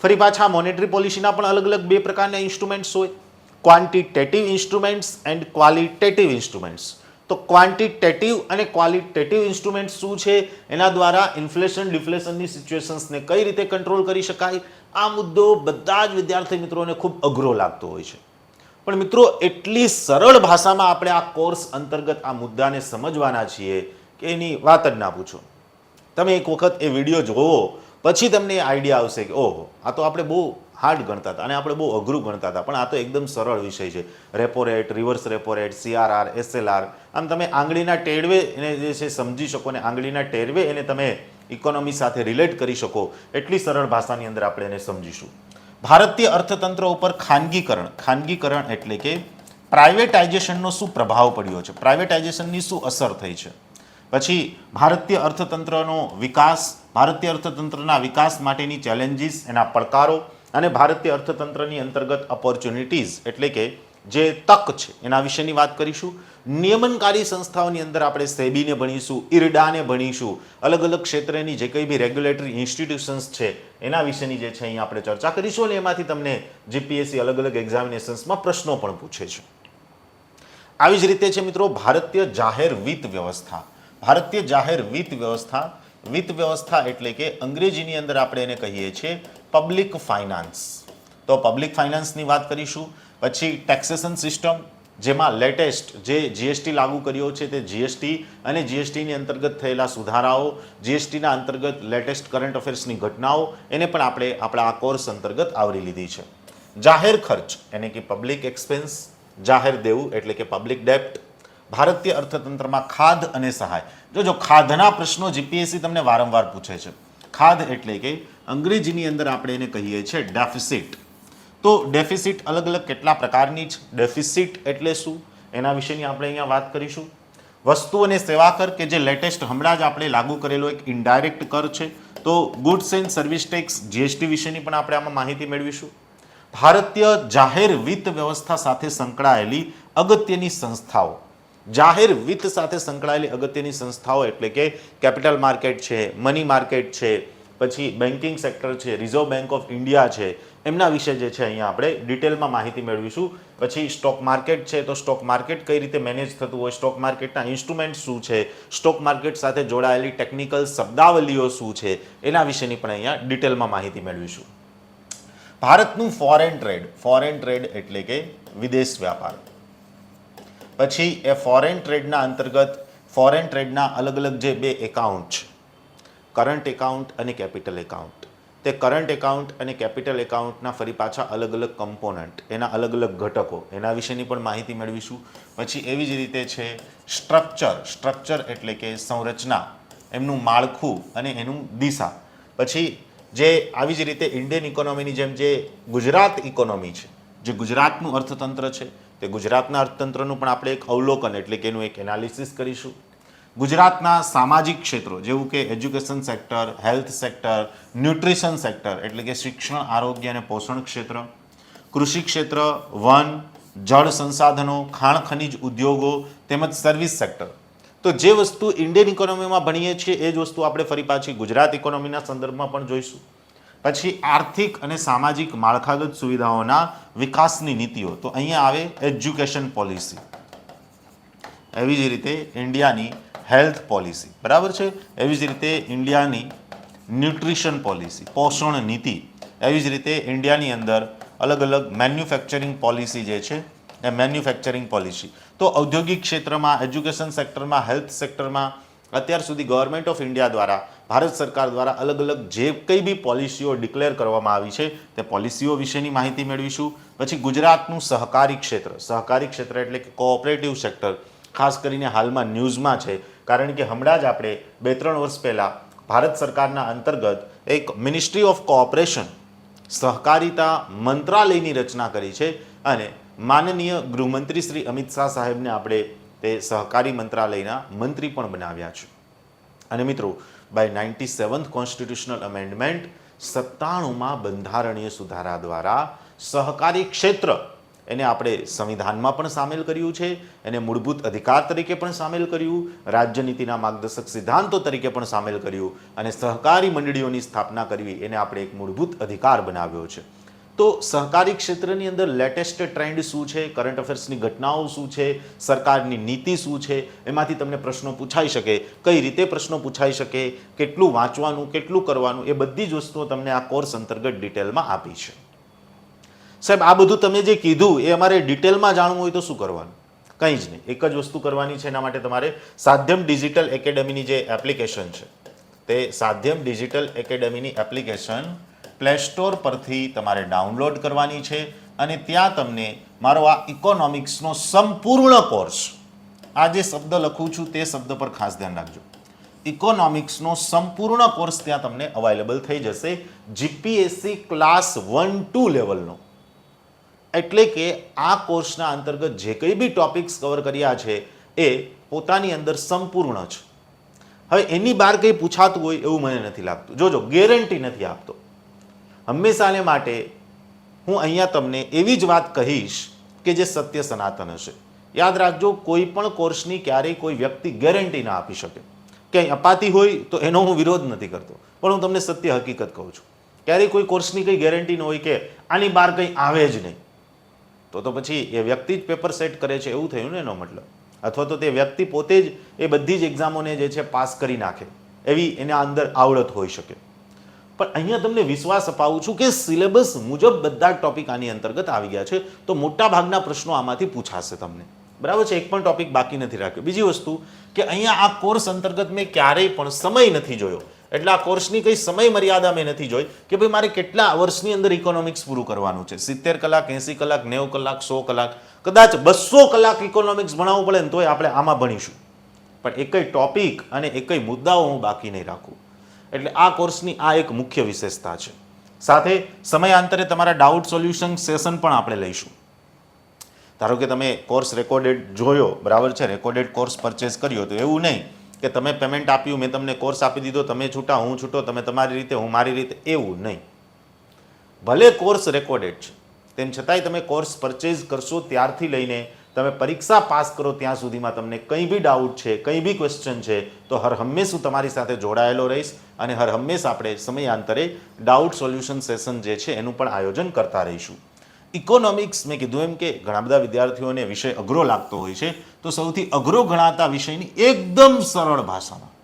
ફરી પાછા મોનેટરી પોલિસીના પણ અલગ અલગ બે પ્રકારના ઇન્સ્ટ્રુમેન્ટ્સ હોય, quantitative instruments and qualitative instruments. તો ક્વોન્ટિટેટિવ અને ક્વોલિટેટિવ ઇન્સ્ટ્રુમેન્ટ્સ શું છે, એના દ્વારા ઇન્ફ્લેશન ડિફ્લેશનની સિચ્યુએશન્સને કઈ રીતે કંટ્રોલ કરી શકાય, આ મુદ્દો બધા જ વિદ્યાર્થી મિત્રોને ખૂબ અઘરો લાગતો હોય છે. પણ મિત્રો એટલી સરળ ભાષામાં આપણે આ કોર્સ અંતર્ગત આ મુદ્દાને સમજવાના છીએ કે એની વાત જ ના પૂછો. તમે એક વખત એ વિડીયો જોવો પછી તમને આઈડિયા આવશે કે ઓહો, આ તો આપણે બહુ હાર્ડ ગણતા હતા અને આપણે બહુ અઘરું ગણતા હતા, પણ આ તો એકદમ સરળ વિષય છે. Repo rate, reverse repo rate, CRR, SLR, આમ તમે આંગળીના ટેરવે એને જે છે સમજી શકો ને આંગળીના ટેરવે એને તમે ઇકોનોમી સાથે રિલેટ કરી શકો એટલી સરળ ભાષાની અંદર આપણે એને સમજીશું. ભારતીય અર્થતંત્ર ઉપર ખાનગીકરણ, ખાનગીકરણ એટલે કે પ્રાઇવેટાઇઝેશનનો શું પ્રભાવ પડ્યો છે, પ્રાઇવેટાઇઝેશનની શું અસર થઈ છે. પછી ભારતીય અર્થતંત્રનો વિકાસ, ભારતીય અર્થતંત્રના વિકાસ માટેની ચેલેન્જીસ, એના પડકારો અને ભારતીય અર્થતંત્રની અંતર્ગત ઓપોર્ચ્યુનિટીઝ એટલે કે જે તક છે એના વિશેની વાત કરીશું. નિયમનકારી સંસ્થાઓની અંદર આપણે સેબીને ભણીશું, ઇરડાને ભણીશું, અલગ અલગ ક્ષેત્રની જે કંઈ બી રેગ્યુલેટરી ઇન્સ્ટિટ્યુશન્સ છે એના વિશેની જે છે અહીંયા આપણે ચર્ચા કરીશું અને એમાંથી તમને જીપીએસસી અલગ અલગ એક્ઝામિનેશન્સમાં પ્રશ્નો પણ પૂછે છે. આવી જ રીતે છે મિત્રો ભારતીય જાહેર વિત્ત વ્યવસ્થા. ભારતીય જાહેર વિત્ત વ્યવસ્થા, વિત્ત વ્યવસ્થા એટલે કે અંગ્રેજીની અંદર આપણે એને કહીએ છીએ પબ્લિક ફાઇનાન્સ. તો પબ્લિક ફાઇનાન્સની વાત કરીશું. પછી ટેક્સેશન સિસ્ટમ, જેમાં લેટેસ્ટ જે જીએસટી લાગુ કર્યો છે તે જીએસટી અને જીએસટીની અંતર્ગત થયેલા સુધારાઓ, જીએસટીના અંતર્ગત લેટેસ્ટ કરંટ અફેર્સની ઘટનાઓ એને પણ આપણે આપણા આ કોર્સ અંતર્ગત આવરી લીધી છે. જાહેર ખર્ચ એટલે કે પબ્લિક એક્સપેન્સ, જાહેર દેવું એટલે કે પબ્લિક ડેપ્ટ. ભારતીય અર્થતંત્રમાં ખાધ અને સહાય. જો ખાધના પ્રશ્નો જીપીએસસી તમને વારંવાર પૂછે છે. ખાધ એટલે કે અંગ્રેજીની અંદર આપણે એને કહીએ છીએ ડેફિસિટ. તો ડેફિસિટ અલગ અલગ કેટલા પ્રકારની છે, ડેફિસિટ એટલે શું એના વિશેની આપણે અહીંયા વાત કરીશું. વસ્તુ અને સેવા કર કે જે લેટેસ્ટ હમણાં જ આપણે લાગુ કરેલો એક ઇનડાયરેક્ટ કર છે, તો goods and service tax GST વિશેની પણ આપણે આમાં માહિતી મેળવીશું. ભારતીય જાહેર વિત્ત વ્યવસ્થા સાથે સંકળાયેલી અગત્યની સંસ્થાઓ, જાહેર વિત્ત સાથે સંકળાયેલી અગત્યની સંસ્થાઓ એટલે કે કેપિટલ માર્કેટ છે, મની માર્કેટ છે, પછી બેન્કિંગ સેક્ટર છે, રિઝર્વ બેંક ઓફ ઇન્ડિયા છે, એમના વિશે જે છે અહીંયા આપણે ડિટેલમાં માહિતી મેળવીશું. પછી સ્ટોક માર્કેટ છે, તો સ્ટોક માર્કેટ કઈ રીતે મેનેજ થતું હોય, સ્ટોક માર્કેટના ઇન્સ્ટ્રુમેન્ટ શું છે, સ્ટોક માર્કેટ સાથે જોડાયેલી ટેકનિકલ શબ્દાવલીઓ શું છે એના વિશેની પણ અહીંયા ડિટેલમાં માહિતી મેળવીશું. ભારતનું ફોરેન ટ્રેડ, ફોરેન ટ્રેડ એટલે કે વિદેશ વ્યાપાર. પછી એ ફોરેન ટ્રેડના અંતર્ગત ફોરેન ટ્રેડના અલગ અલગ જે બે એકાઉન્ટ છે, કરંટ એકાઉન્ટ અને કેપિટલ એકાઉન્ટ. તે કરંટ એકાઉન્ટ અને કેપિટલ એકાઉન્ટના ફરી પાછા અલગ અલગ કમ્પોનન્ટ, એના અલગ અલગ ઘટકો, એના વિશેની પણ માહિતી મેળવીશું. પછી એવી જ રીતે છે સ્ટ્રક્ચર, સ્ટ્રક્ચર એટલે કે સંરચના, એમનું માળખું અને એનું દિશા. પછી જે આવી જ રીતે ઇન્ડિયન ઇકોનોમીની જેમ જે ગુજરાત ઇકોનોમી છે, જે ગુજરાતનું અર્થતંત્ર છે, તે ગુજરાતના અર્થતંત્રનું પણ આપણે એક અવલોકન એટલે કે એનું એક એનાલિસિસ કરીશું. ગુજરાતના સામાજિક ક્ષેત્રો જેવું કે education sector, health sector, nutrition sector એટલે કે શિક્ષણ, આરોગ્ય અને પોષણ ક્ષેત્ર, કૃષિ ક્ષેત્ર, વન, જળ સંસાધનો, ખાણ ખનિજ ઉદ્યોગો તેમજ સર્વિસ સેક્ટર. તો જે વસ્તુ ઇન્ડિયન ઇકોનોમીમાં ભણીએ છીએ એ જ વસ્તુ આપણે ફરી પાછી ગુજરાત ઇકોનોમીના સંદર્ભમાં પણ જોઈશું. પછી આર્થિક અને સામાજિક માળખાગત સુવિધાઓના વિકાસની નીતિઓ, તો અહીંયા આવે એજ્યુકેશન પોલિસી. એવી જ રીતે ઇન્ડિયાની હેલ્થ પોલિસી, બરાબર છે. એવી જ રીતે ઇન્ડિયાની ન્યુટ્રિશન પોલિસી, પોષણ નીતિ. એવી જ રીતે ઇન્ડિયાની અંદર અલગ અલગ મેન્યુફેક્ચરિંગ પોલિસી જે છે એ મેન્યુફેક્ચરિંગ પોલિસી. તો ઔદ્યોગિક ક્ષેત્રમાં, એજ્યુકેશન સેક્ટરમાં, હેલ્થ સેક્ટરમાં અત્યાર સુધી ગવર્મેન્ટ ઓફ ઇન્ડિયા દ્વારા ભારત સરકાર દ્વારા અલગ અલગ જે કંઈ બી પોલિસીઓ ડિક્લેર કરવામાં આવી છે તે પોલિસીઓ વિશેની માહિતી મેળવીશું. પછી ગુજરાતનું સહકારી ક્ષેત્ર એટલે કે કોઓપરેટિવ સેક્ટર ખાસ કરીને હાલમાં ન્યૂઝમાં છે, કારણ કે હમણાં જ આપણે 2-3 વર્ષ પહેલાં ભારત સરકારના અંતર્ગત એક મિનિસ્ટ્રી ઓફ કોઓપરેશન સહકારિતા મંત્રાલયની રચના કરી છે અને માનનીય ગૃહમંત્રી શ્રી અમિત શાહ સાહેબને આપણે તે સહકારી મંત્રાલયના મંત્રી પણ બનાવ્યા છે. અને મિત્રો બાય 97th કોન્સ્ટિટ્યુશનલ અમેન્ડમેન્ટ 97માં બંધારણીય સુધારા દ્વારા સહકારી ક્ષેત્ર એને આપણે સંવિધાનમાં પણ સામેલ કર્યું છે, એને મૂળભૂત અધિકાર તરીકે પણ સામેલ કર્યું, રાજ્યનીતિના માર્ગદર્શક સિદ્ધાંતો તરીકે પણ સામેલ કર્યું અને સહકારી મંડળીઓની સ્થાપના કરવી એને આપણે એક મૂળભૂત અધિકાર બનાવ્યો છે. તો સહકારી ક્ષેત્રની અંદર લેટેસ્ટ ટ્રેન્ડ શું છે, કરંટ અફેર્સની ઘટનાઓ શું છે, સરકારની નીતિ શું છે, એમાંથી તમને પ્રશ્નો પૂછાઈ શકે, કઈ રીતે પ્રશ્નો પૂછાઈ શકે, કેટલું વાંચવાનું, કેટલું કરવાનું, એ બધી જ વસ્તુઓ તમને આ કોર્સ અંતર્ગત ડિટેલમાં આપી છે. સાહેબ આ બધું તમે જે કીધું એ અમારે ડિટેલમાં જાણવું હોય તો શું કરવાનું? કંઈ જ નહીં, એક જ વસ્તુ કરવાની છે. એના માટે તમારે સાધ્યમ ડિજિટલ એકેડેમીની જે એપ્લિકેશન છે તે સાધ્યમ ડિજિટલ એકેડેમીની એપ્લિકેશન પ્લે સ્ટોર પરથી તમારે ડાઉનલોડ કરવાની છે અને ત્યાં તમને મારો આ ઇકોનોમિક્સનો સંપૂર્ણ કોર્સ, આ જે શબ્દ લખું છું તે શબ્દ પર ખાસ ધ્યાન રાખજો, ઇકોનોમિક્સનો સંપૂર્ણ કોર્સ ત્યાં તમને અવેલેબલ થઈ જશે, જીપીએસસી ક્લાસ 1-2 લેવલનો. એટલે કે આ કોર્સના અંતર્ગત જે કંઈ બી ટોપિક્સ કવર કર્યા છે એ પોતાની અંદર સંપૂર્ણ છે. હવે એની બહાર કંઈ પૂછાતું હોય એવું મને નથી લાગતું. જોજો, ગેરંટી નથી આપતો. હંમેશાને માટે હું અહીંયા તમને એવી જ વાત કહીશ કે જે સત્ય સનાતન હશે. યાદ રાખજો, કોઈ પણ કોર્સની ક્યારેય કોઈ વ્યક્તિ ગેરંટી ના આપી શકે. ક્યાંય અપાતી હોય તો એનો હું વિરોધ નથી કરતો, પણ હું તમને સત્ય હકીકત કહું છું. ક્યારેય કોઈ કોર્સની કંઈ ગેરંટી ન હોય કે આની બહાર કંઈ આવે જ નહીં, તો પછી એ વ્યક્તિ જ પેપર સેટ કરે છે એવું થયું ને એનો મતલબ. અથવા તો તે વ્યક્તિ પોતે જ એ બધી જ એક્ઝામોને જે છે પાસ કરી નાખે એવી એના અંદર આવડત હોઈ શકે. પણ અહીંયા તમને વિશ્વાસ અપાવું છું કે સિલેબસ મુજબ બધા જ ટોપિક આની અંતર્ગત આવી ગયા છે, તો મોટા ભાગના પ્રશ્નો આમાંથી પૂછાશે તમને. બરાબર છે, એક પણ ટોપિક બાકી નથી રાખ્યો. બીજી વસ્તુ કે અહીંયા આ કોર્સ અંતર્ગત મેં ક્યારેય પણ સમય નથી જોયો, એટલે આ કોર્સની કઈ સમય મર્યાદા મેં નથી જોઈ કે ભાઈ મારે કેટલા વર્ષની અંદર ઇકોનોમિક્સ પૂરું કરવાનું છે. 70 કલાક, 80 કલાક, 90 કલાક, 100 કલાક, કદાચ 200 કલાક ઇકોનોમિક્સ ભણાવવું પડે ને તોય આપણે આમાં ભણીશું, પણ એકય ટોપિક અને એકય મુદ્દાઓ હું બાકી નહીં રાખું. એટલે આ કોર્સની આ એક મુખ્ય વિશેષતા છે. સાથે સમયાંતરે તમારા ડાઉટ સોલ્યુશન સેશન પણ આપણે લઈશું. ધારો કે તમે કોર્સ રેકોર્ડેડ જોયો, બરાબર છે, રેકોર્ડેડ કોર્સ પરચેસ કર્યો, તો એવું નહીં કે તમે પેમેન્ટ આપ્યું, મેં તમને કોર્સ આપી દીધો, તમે છૂટા હું છૂટો, તમે તમારી રીતે હું મારી રીતે, એવું નહીં. ભલે કોર્સ રેકોર્ડેડ છે તેમ છતાંય તમે કોર્સ પરચેઝ કરશો ત્યારથી લઈને તમે પરીક્ષા પાસ કરો ત્યાં સુધીમાં તમને કંઈ બી ડાઉટ છે, કંઈ બી ક્વેશ્ચન છે, તો હર હંમેશ હું તમારી સાથે જોડાયેલો રહીશ અને હર હંમેશ આપણે સમયાંતરે ડાઉટ સોલ્યુશન સેશન જે છે એનું પણ આયોજન કરતા રહીશું. ઇકોનોમિક્સ, મેં કીધું એમ કે ઘણા બધા વિદ્યાર્થીઓને વિષય અઘરો લાગતો હોય છે, તો સૌથી અઘરો ગણાતા વિષયની એકદમ સરળ ભાષામાં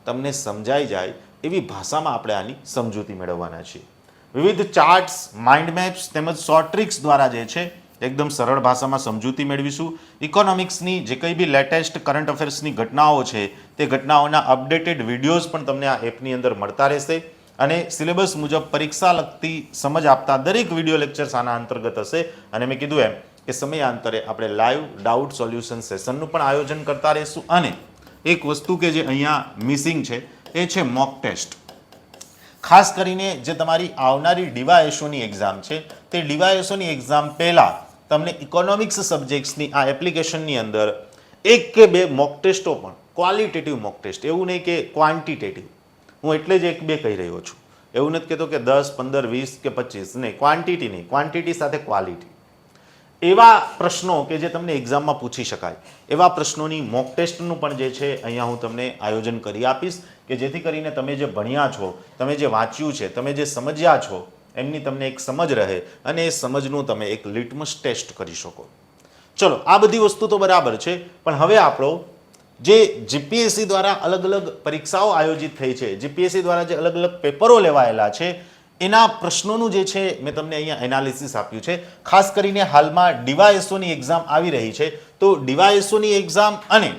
તમને સમજાઈ જાય એવી ભાષામાં આપણે આની સમજૂતી મેળવવાના છીએ. વિવિધ ચાર્ટ્સ, માઇન્ડ મેપ્સ તેમજ શોર્ટ ટ્રિક્સ દ્વારા જે છે એકદમ સરળ ભાષામાં સમજૂતી મેળવીશું. ઇકોનોમિક્સની જે કંઈ બી લેટેસ્ટ કરંટ અફેર્સની ઘટનાઓ છે તે ઘટનાઓના અપડેટેડ વિડીયોઝ પણ તમને આ એપની અંદર મળતા રહેશે અને સિલેબસ મુજબ પરીક્ષા લગતી સમજ આપતા દરેક વિડીયો લેક્ચર્સ આના અંતર્ગત હશે. અને મેં કીધું એમ કે સમયાંતરે આપણે લાઈવ ડાઉટ સોલ્યુશન સેશનનું પણ આયોજન કરતા રહીશું. અને એક વસ્તુ કે જે અહીંયા મિસિંગ છે એ છે મોક ટેસ્ટ. ખાસ કરીને જે તમારી આવનારી ડીવાયએસઓની એક્ઝામ છે તે ડીવાયએસઓની એક્ઝામ પહેલાં તમને ઇકોનોમિક્સ સબ્જેક્ટ્સની આ એપ્લિકેશનની અંદર 1 કે 2 મોક ટેસ્ટો પણ, ક્વોલિટેટિવ મોક ટેસ્ટ, એવું નહીં કે ક્વોન્ટિટેટિવ. હું એટલે જ 1-2 કહી રહ્યો છું, એવું નથી કહેતો કે 10, 15, 20 કે 25, નહીં, ક્વોન્ટિટી નહીં, ક્વોન્ટિટી સાથે ક્વોલિટી. એવા પ્રશ્નો કે જે તમને એક્ઝામમાં પૂછી શકાય એવા પ્રશ્નોની મોક ટેસ્ટનું પણ જે છે અહીંયા હું તમને આયોજન કરી આપીશ કે જેથી કરીને તમે જે ભણ્યા છો, તમે જે વાંચ્યું છે, તમે જે સમજ્યા છો એમની તમને એક સમજ રહે અને એ સમજનું તમે એક લિટમસ ટેસ્ટ કરી શકો. ચલો, આ બધી વસ્તુ તો બરાબર છે, પણ હવે આપણો જે જીપીએસસી દ્વારા અલગ અલગ પરીક્ષાઓ આયોજિત થઈ છે, જીપીએસસી દ્વારા જે અલગ અલગ પેપરો લેવાયેલા છે એના પ્રશ્નોનું જે છે મેં તમને અહીંયા એનાલિસિસ આપ્યું છે. ખાસ કરીને હાલમાં ડીવાયએસઓની એક્ઝામ આવી રહી છે, તો ડીવાયએસઓની એક્ઝામ અને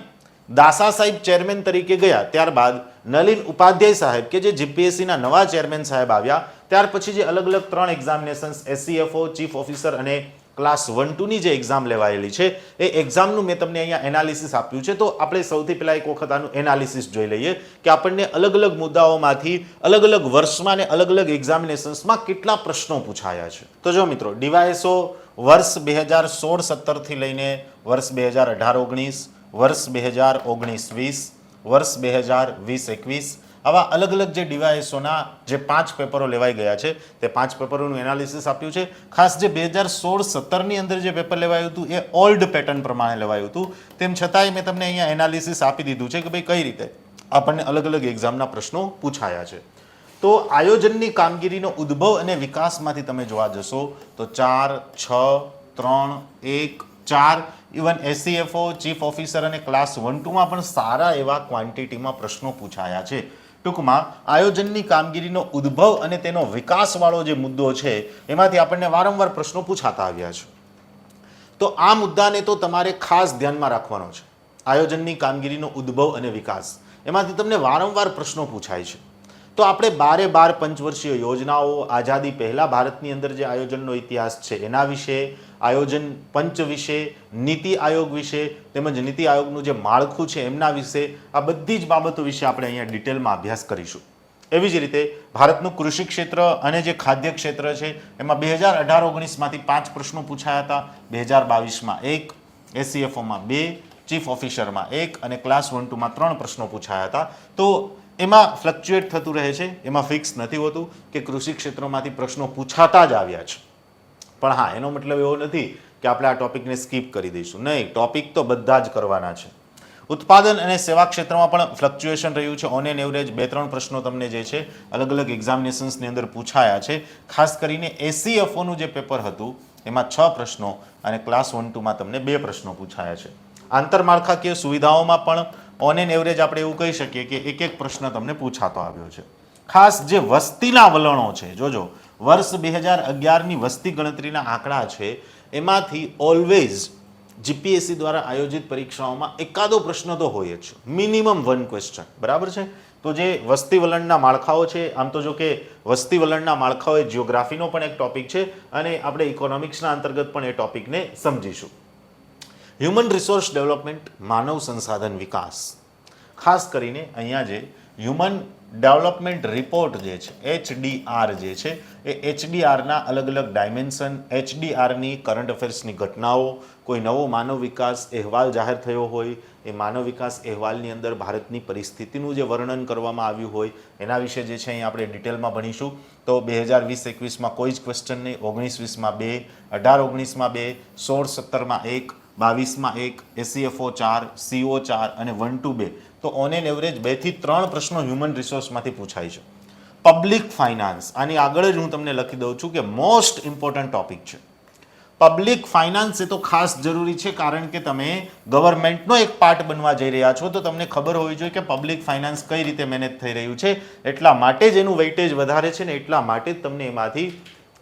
દાસા સાહેબ ચેરમેન તરીકે ગયા ત્યારબાદ નલિન ઉપાધ્યાય સાહેબ કે જે જીપીએસસીના નવા ચેરમેન સાહેબ આવ્યા ત્યાર પછી જે અલગ અલગ 3 એક્ઝામિનેશન્સ એસસીએફઓ ચીફ ઓફિસર અને ક્લાસ 1-2 ની જે એક્ઝામ લેવાયેલી છે એ એક્ઝામનું મેં તમને અહીંયા એનાલિસિસ આપ્યું છે. તો આપણે સૌથી પહેલા એક વખત આનું એનાલિસિસ જોઈ લઈએ કે આપણને અલગ અલગ મુદ્દાઓમાંથી અલગ અલગ વર્ષમાં અને અલગ અલગ એક્ઝામિનેશન્સમાં કેટલા પ્રશ્નો પૂછાયા છે. તો જો મિત્રો ડીવાયએસઓ વર્ષ 2016-17 થી લઈને વર્ષ 2018-19, વર્ષ 2019-20, વર્ષ 2020-21 આવા અલગ અલગ જે ડીવાયએસઓના જે 5 પેપરો લેવાઈ ગયા છે તે 5 પેપરોનું એનાલિસિસ આપ્યું છે. ખાસ જે 2016-17 ની અંદર જે પેપર લેવાયું હતું એ ઓલ્ડ પેટર્ન પ્રમાણે લેવાયું હતું. તેમ છતાંય મેં તમને અહીંયા એનાલિસિસ આપી દીધું છે કે ભાઈ કઈ રીતે આપણને અલગ અલગ એક્ઝામના પ્રશ્નો પૂછાયા છે. તો આયોજનની કામગીરીનો ઉદ્ભવ અને વિકાસમાંથી તમે જોવા જશો તો 4, 6, 3, 1, 4 ઇવન એસસીએફઓ ચીફ ઓફિસર અને ક્લાસ 1-2માં પણ સારા એવા ક્વોન્ટિટીમાં પ્રશ્નો પૂછાયા છે. ટૂંકમાં આયોજનની કામગીરીનો ઉદ્ભવ અને તેનો વિકાસવાળો જે મુદ્દો છે એમાંથી આપણને વારંવાર પ્રશ્નો પૂછાતા આવ્યા છે. તો આ મુદ્દાને તો તમારે ખાસ ધ્યાનમાં રાખવાનો છે. આયોજનની કામગીરીનો ઉદ્ભવ અને વિકાસ એમાંથી તમને વારંવાર પ્રશ્નો પૂછાય છે. તો આપણે 12 પંચવર્ષીય યોજનાઓ આઝાદી પહેલા ભારતની અંદર જે આયોજનનો ઇતિહાસ છે એના વિશે, આયોજન પંચ વિશે, નીતિ આયોગ વિશે તેમજ નીતિ આયોગનું જે માળખું છે એમના વિશે આ બધી જ બાબતો વિશે આપણે અહીંયા ડિટેલમાં અભ્યાસ કરીશું. એવી જ રીતે ભારતનું કૃષિ ક્ષેત્ર અને જે ખાદ્ય ક્ષેત્ર છે એમાં 2018-19માંથી 5 પ્રશ્નો પૂછાયા હતા, 2022માં 1, એસસીએફઓમાં 2, ચીફ ઓફિસરમાં 1 અને ક્લાસ 1-2માં 3 પ્રશ્નો પૂછાયા હતા. તો એમાં ફ્લક્ચ્યુએટ થતું રહે છે, એમાં ફિક્સ નથી હોતું કે કૃષિ ક્ષેત્રમાંથી પ્રશ્નો પૂછાતા જ આવ્યા છે. પણ હા, એનો મતલબ એવો નથી કે આપણે આ ટોપિકને સ્કીપ કરી દઈશું. નહીં, ટોપિક તો બધા જ કરવાના છે. ઉત્પાદન અને સેવા ક્ષેત્રમાં પણ ફ્લક્ચ્યુએશન રહ્યું છે. ઓન એન એવરેજ 2-3 પ્રશ્નો તમને જે છે અલગ અલગ એક્ઝામિનેશન્સની અંદર પૂછાયા છે. ખાસ કરીને એસસીએફઓનું જે પેપર હતું એમાં 6 પ્રશ્નો અને ક્લાસ 1-2માં તમને 2 પ્રશ્નો પૂછાયા છે. આંતરમાળખાકીય સુવિધાઓમાં પણ ઓન એન એવરેજ આપણે એવું કહી શકીએ કે એક પ્રશ્ન તમને પૂછાતો આવ્યો છે. ખાસ જે વસ્તીના વલણો છે, જોજો વર્ષ 2011ની વસ્તી ગણતરીના આંકડા છે એમાંથી ઓલવેઝ જીપીએસસી દ્વારા આયોજિત પરીક્ષાઓમાં એકાદો પ્રશ્ન તો હોય જ, મિનિમમ 1 ક્વેશ્ચન. બરાબર છે. તો જે વસ્તી વલણના માળખાઓ છે, આમ તો જો કે વસ્તી વલણના માળખાઓ એ જિયોગ્રાફીનો પણ એક ટોપિક છે અને આપણે ઇકોનોમિક્સના અંતર્ગત પણ એ ટોપિકને સમજીશું. હ્યુમન રિસોર્સ ડેવલપમેન્ટ, માનવ સંસાધન વિકાસ, ખાસ કરીને અહીંયા જે હ્યુમન ડેવલપમેન્ટ રિપોર્ટ જે છે HDR જે છે એ HDRના અલગ અલગ ડાયમેન્શન, HDRની કરંટ અફેર્સની ઘટનાઓ, કોઈ નવો માનવ વિકાસ અહેવાલ જાહેર થયો હોય એ માનવ વિકાસ અહેવાલની અંદર ભારતની પરિસ્થિતિનું જે વર્ણન કરવામાં આવ્યું હોય એના વિશે જે છે અહીં આપણે ડિટેલમાં ભણીશું. તો 2020-21માં કોઈ જ ક્વેશ્ચન નહીં, 19-20માં 2, 18-19માં 2, 16-17માં 1, 22માં 1, એસસીએફઓ 4, CO 4 અને 1-2 2. તો ઓન એન એવરેજ 2 થી 3 પ્રશ્નો હ્યુમન રિસોર્સમાંથી પૂછાય છે. પબ્લિક ફાઇનાન્સ, આની આગળ જ હું તમને લખી દઉં છું કે મોસ્ટ ઇમ્પોર્ટન્ટ ટોપિક છે. પબ્લિક ફાઇનાન્સ એ તો ખાસ જરૂરી છે કારણ કે તમે ગવર્મેન્ટનો એક પાર્ટ બનવા જઈ રહ્યા છો તો તમને ખબર હોવી જોઈએ કે પબ્લિક ફાઇનાન્સ કઈ રીતે મેનેજ થઈ રહ્યું છે. એટલા માટે જ એનું વેઇટેજ વધારે છે ને એટલા માટે જ તમને એમાંથી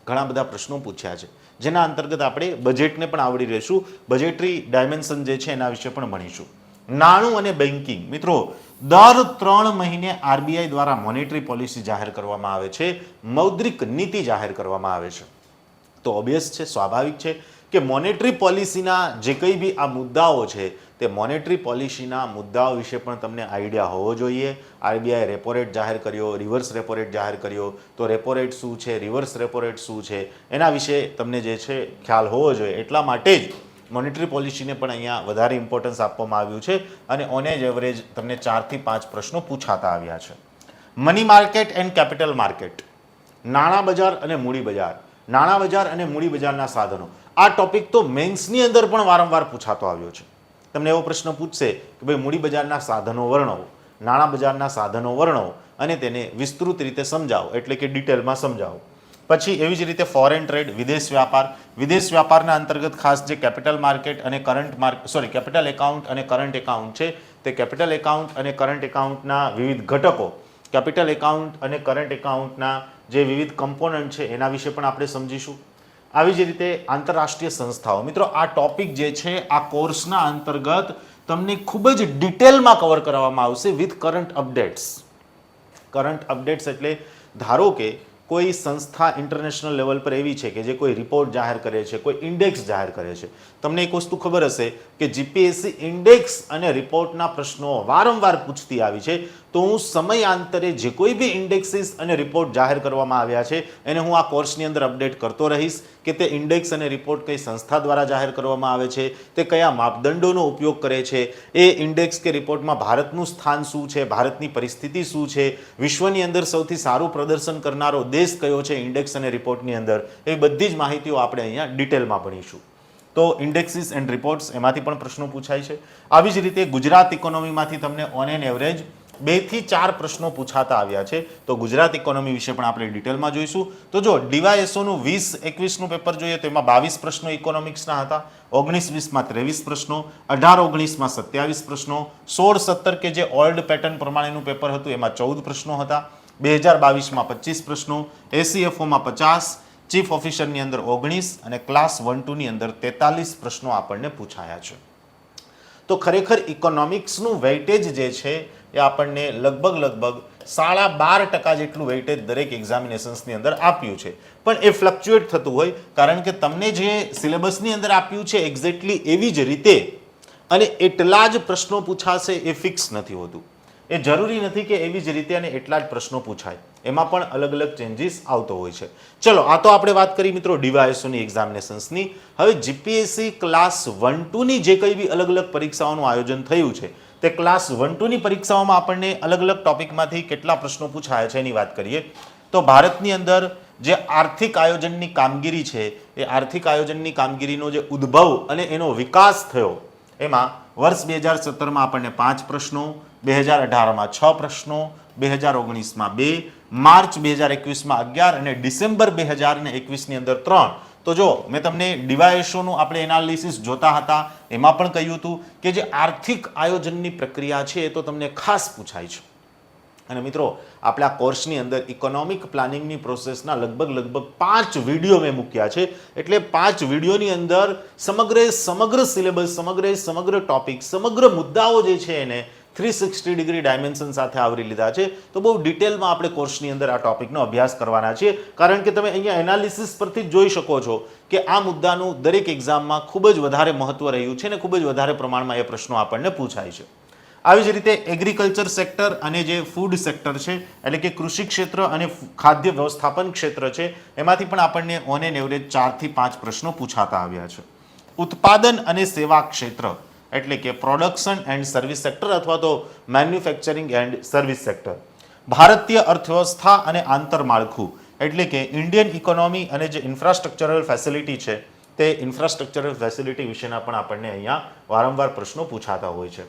ઘણા બધા પ્રશ્નો પૂછ્યા છે, જેના અંતર્ગત આપણે બજેટને પણ આવડી રહીશું. બજેટરી ડાયમેન્શન જે છે એના વિશે પણ ભણીશું. નાણું અને બેન્કિંગ, મિત્રો દર 3 મહિને આરબીઆઈ દ્વારા મોનેટરી પોલિસી જાહેર કરવામાં આવે છે, મૌદ્રિક નીતિ જાહેર કરવામાં આવે છે. તો ઓબ્વિયસ છે, સ્વાભાવિક છે કે મોનેટરી પોલિસીના જે કંઈ બી આ મુદ્દાઓ છે તે મોનેટરી પોલિસીના મુદ્દાઓ વિશે પણ તમને આઈડિયા હોવો જોઈએ. આરબીઆઈ રેપો રેટ જાહેર કર્યો, રિવર્સ રેપો રેટ જાહેર કર્યો, તો રેપો રેટ શું છે, રિવર્સ રેપો રેટ શું છે એના વિશે તમને જે છે ખ્યાલ હોવો જોઈએ. એટલા માટે જ મોનેટરી પોલિસીને પણ અહીંયા વધારે ઇમ્પોર્ટન્સ આપવામાં આવ્યું છે અને ઓન એવરેજ તમને 4 થી 5 પ્રશ્નો પૂછાતા આવ્યા છે. Money market and capital market, નાણાં બજાર અને મૂડી બજાર, નાણાં બજાર અને મૂડી બજારના સાધનો, આ ટોપિક તો મેન્સની અંદર પણ વારંવાર પૂછાતો આવ્યો છે. તમને એવો પ્રશ્ન પૂછશે કે ભાઈ મૂડી બજારના સાધનો વર્ણવો, નાણાં બજારના સાધનો વર્ણવો અને તેને વિસ્તૃત રીતે સમજાવો, એટલે કે ડિટેલમાં સમજાવો. પછી એવી જ રીતે ફોરેન ટ્રેડ, વિદેશ વ્યાપાર, વિદેશ વ્યાપારના અંતર્ગત ખાસ જે કેપિટલ માર્કેટ અને કેપિટલ એકાઉન્ટ અને કરંટ એકાઉન્ટ છે તે કેપિટલ એકાઉન્ટ અને કરંટ એકાઉન્ટના વિવિધ ઘટકો, કેપિટલ એકાઉન્ટ અને કરંટ એકાઉન્ટના જે વિવિધ કમ્પોનન્ટ છે એના વિશે પણ આપણે સમજીશું. આવી જ રીતે આંતરરાષ્ટ્રીય સંસ્થાઓ, મિત્રો આ ટોપિક જે છે આ કોર્સના અંતર્ગત તમને ખૂબ જ ડિટેલમાં કવર કરવામાં આવશે with current updates. Current updates એટલે ધારો કે કોઈ સંસ્થા ઇન્ટરનેશનલ લેવલ પર એવી છે કે જે કોઈ રિપોર્ટ જાહેર કરે છે, કોઈ ઇન્ડેક્સ જાહેર કરે છે. તમને એક વસ્તુ ખબર હશે કે જીપીએસસી ઇન્ડેક્સ અને રિપોર્ટના પ્રશ્નો વારંવાર પૂછતી આવી છે. તો હું સમયાંતરે જે કોઈ બી ઇન્ડેક્સિસ અને રિપોર્ટ જાહેર કરવામાં આવ્યા છે એને હું આ કોર્સની અંદર અપડેટ કરતો રહીશ કે તે ઇન્ડેક્સ અને રિપોર્ટ કઈ સંસ્થા દ્વારા જાહેર કરવામાં આવે છે, તે કયા માપદંડોનો ઉપયોગ કરે છે, એ ઇન્ડેક્સ કે રિપોર્ટમાં ભારતનું સ્થાન શું છે, ભારતની પરિસ્થિતિ શું છે, વિશ્વની અંદર સૌથી સારું પ્રદર્શન કરનારો દેશ કયો છે ઇન્ડેક્સ અને રિપોર્ટની અંદર, એ બધી જ માહિતીઓ આપણે અહીંયા ડિટેલમાં ભણીશું. તો ઇન્ડેક્સિસ એન્ડ રિપોર્ટ્સ એમાંથી પણ પ્રશ્નો પૂછાય છે. આવી જ રીતે ગુજરાત ઇકોનોમીમાંથી તમને ઓન એન એવરેજ 2 થી 4 પ્રશ્નો પૂછાતા આવ્યા છે. તો ગુજરાત ઇકોનોમી વિશે પણ આપણે ડિટેલમાં જોઈશું. તો જો ડીવાયએસઓનું 20-21નું પેપર જોઈએ તો એમાં 22 પ્રશ્નો ઇકોનોમિક્સના હતા, 19-20માં 23 પ્રશ્નો, 18-19માં 27 પ્રશ્નો, 16-17 કે જે ઓલ્ડ પેટર્ન પ્રમાણેનું પેપર હતું એમાં 14 પ્રશ્નો હતા, 2022માં 25 પ્રશ્નો, એસીએફઓમાં 50, ચીફ ઓફિસરની અંદર 19 અને ક્લાસ 1-2ની અંદર 43 પ્રશ્નો આપણને પૂછાયા છે. તો ખરેખર ઇકોનોમિક્સનું વેઇટેજ જે છે એ આપણને લગભગ 12.5% જેટલું વેઇટેજ દરેક એક્ઝામિનેશન્સની અંદર આપ્યું છે. પણ એ ફ્લક્ચ્યુએટ થતું હોય કારણ કે તમને જે સિલેબસની અંદર આપ્યું છે એક્ઝેક્ટલી એવી જ રીતે અને એટલા જ પ્રશ્નો પૂછાશે એ ફિક્સ નથી હોતું. એ જરૂરી નથી કે એવી જ રીતે અને એટલા જ પ્રશ્નો પૂછાય, એમાં પણ અલગ અલગ ચેન્જીસ આવતો હોય છે. ચલો, આ તો આપણે વાત કરી મિત્રો ડીવાયએસઓની એક્ઝામિનેશન્સની. હવે જીપીએસસી ક્લાસ 1-2ની જે કંઈ બી અલગ અલગ પરીક્ષાઓનું આયોજન થયું છે તે ક્લાસ 1-2ની પરીક્ષાઓમાં આપણને અલગ અલગ ટોપિકમાંથી કેટલા પ્રશ્નો પૂછાયા છે એની વાત કરીએ તો ભારતની અંદર જે આર્થિક આયોજનની કામગીરી છે એ આર્થિક આયોજનની કામગીરીનો જે ઉદ્ભવ અને એનો વિકાસ થયો એમાં વર્ષ 2017માં આપણને 5 પ્રશ્નો, 2018માં 6 પ્રશ્નો, 2019માં 2, માર્ચ 2021માં 11 અને ડિસેમ્બર 2021ની અંદર 3. તો જો મેં તમને ડીવાયએસઓનું આપણે એનાલિસિસ જોતા હતા એમાં પણ કહ્યું હતું કે જે આર્થિક આયોજનની પ્રક્રિયા છે એ તો તમને ખાસ પૂછાય છે. અને મિત્રો આપણે આ કોર્સની અંદર ઇકોનોમિક પ્લાનિંગની પ્રોસેસના લગભગ 5 વિડીયો મેં મૂક્યા છે. એટલે 5 વિડીયોની અંદર સમગ્ર સિલેબસ, સમગ્ર ટોપિક, સમગ્ર મુદ્દાઓ જે છે એને 360 ડિગ્રી ડાયમેન્શન સાથે આવરી લીધા છે. તો બહુ ડિટેલમાં આપણે કોર્સની અંદર આ ટોપિકનો અભ્યાસ કરવાના છીએ કારણ કે તમે અહીંયા એનાલિસિસ પરથી જ જોઈ શકો છો કે આ મુદ્દાનું દરેક એક્ઝામમાં ખૂબ જ વધારે મહત્વ રહ્યું છે અને ખૂબ જ વધારે પ્રમાણમાં એ પ્રશ્નો આપણને પૂછાય છે. આવી જ રીતે એગ્રીકલ્ચર સેક્ટર અને જે ફૂડ સેક્ટર છે એટલે કે કૃષિ ક્ષેત્ર અને ખાદ્ય વ્યવસ્થાપન ક્ષેત્ર છે એમાંથી પણ આપણને ઓન એન એવરેજ 4 થી 5 પ્રશ્નો પૂછાતા આવ્યા છે. ઉત્પાદન અને સેવા ક્ષેત્ર એટલે કે પ્રોડક્શન એન્ડ સર્વિસ સેક્ટર અથવા તો મેન્યુફેક્ચરિંગ એન્ડ સર્વિસ સેક્ટર, ભારતીય અર્થવ્યવસ્થા અને આંતરમાળખું એટલે કે ઇન્ડિયન ઇકોનોમી અને જે ઇન્ફ્રાસ્ટ્રક્ચરલ ફેસિલિટી છે તે ઇન્ફ્રાસ્ટ્રક્ચરલ ફેસિલિટી વિશેના પણ આપણને અહીંયા વારંવાર પ્રશ્નો પૂછાતા હોય છે.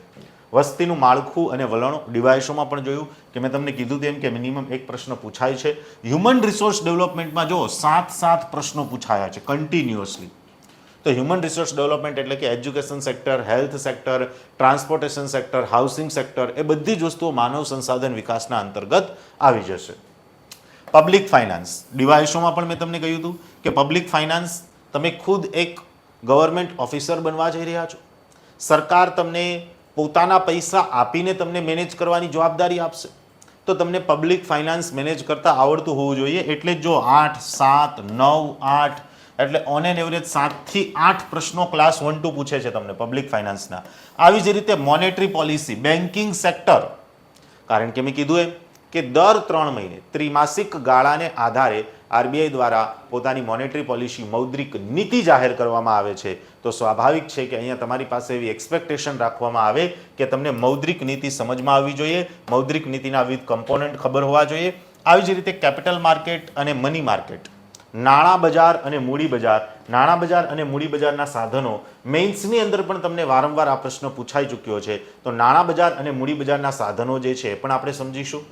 વસ્તીનું માળખું અને વલણો ડીવાયએસઓમાં પણ જોયું કે મેં તમને કીધું તેમ કે મિનિમમ એક પ્રશ્ન પૂછાય છે. હ્યુમન રિસોર્સ ડેવલપમેન્ટમાં જો 7 પ્રશ્નો પૂછાયા છે કન્ટિન્યુઅસલી. તો હ્યુમન રિસોર્સ ડેવલપમેન્ટ એટલે કે education sector, health sector, transportation sector, housing sector, એ બધી જ વસ્તુઓ માનવ સંસાધન વિકાસના અંતર્ગત આવી જશે. પબ્લિક ફાઇનાન્સ ડીવાયએસઓમાં પણ મેં તમને કહ્યું હતું કે પબ્લિક ફાઇનાન્સ તમે ખુદ એક ગવર્મેન્ટ ઓફિસર બનવા જઈ રહ્યા છો. સરકાર તમને પોતાના પૈસા આપીને તમને મેનેજ કરવાની જવાબદારી આપશે તો તમને પબ્લિક ફાઇનાન્સ મેનેજ કરતા આવડતું હોવું જોઈએ. એટલે જ જો 8, 7, 9, 8 એટલે ઓન એન એવરેજ 7 થી 8 પ્રશ્નો ક્લાસ 1-2 પૂછે છે તમને પબ્લિક ફાઇનાન્સના. આવી જ રીતે મોનેટરી પોલિસી, બેન્કિંગ સેક્ટર, કારણ કે મેં કીધું એમ કે દર 3 મહિને ત્રિમાસિક ગાળાને આધારે આરબીઆઈ દ્વારા પોતાની મોનેટરી પોલિસી, મૌદ્રિક નીતિ જાહેર કરવામાં આવે છે. તો સ્વાભાવિક છે કે અહીંયા તમારી પાસે એવી એક્સપેક્ટેશન રાખવામાં આવે કે તમને મૌદ્રિક નીતિ સમજમાં આવવી જોઈએ, મૌદ્રિક નીતિના વિવિધ કમ્પોનન્ટ ખબર હોવા જોઈએ. આવી જ રીતે કેપિટલ માર્કેટ અને મની માર્કેટ, નાણાં બજાર અને મૂડી બજાર, નાણાં બજાર અને મૂડી બજારના સાધનો, મેઇન્સની અંદર પણ તમને વારંવાર આ પ્રશ્ન પૂછાઈ ચૂક્યો છે. તો નાણાં બજાર અને મૂડી બજારના સાધનો જે છે એ પણ આપણે સમજીશું.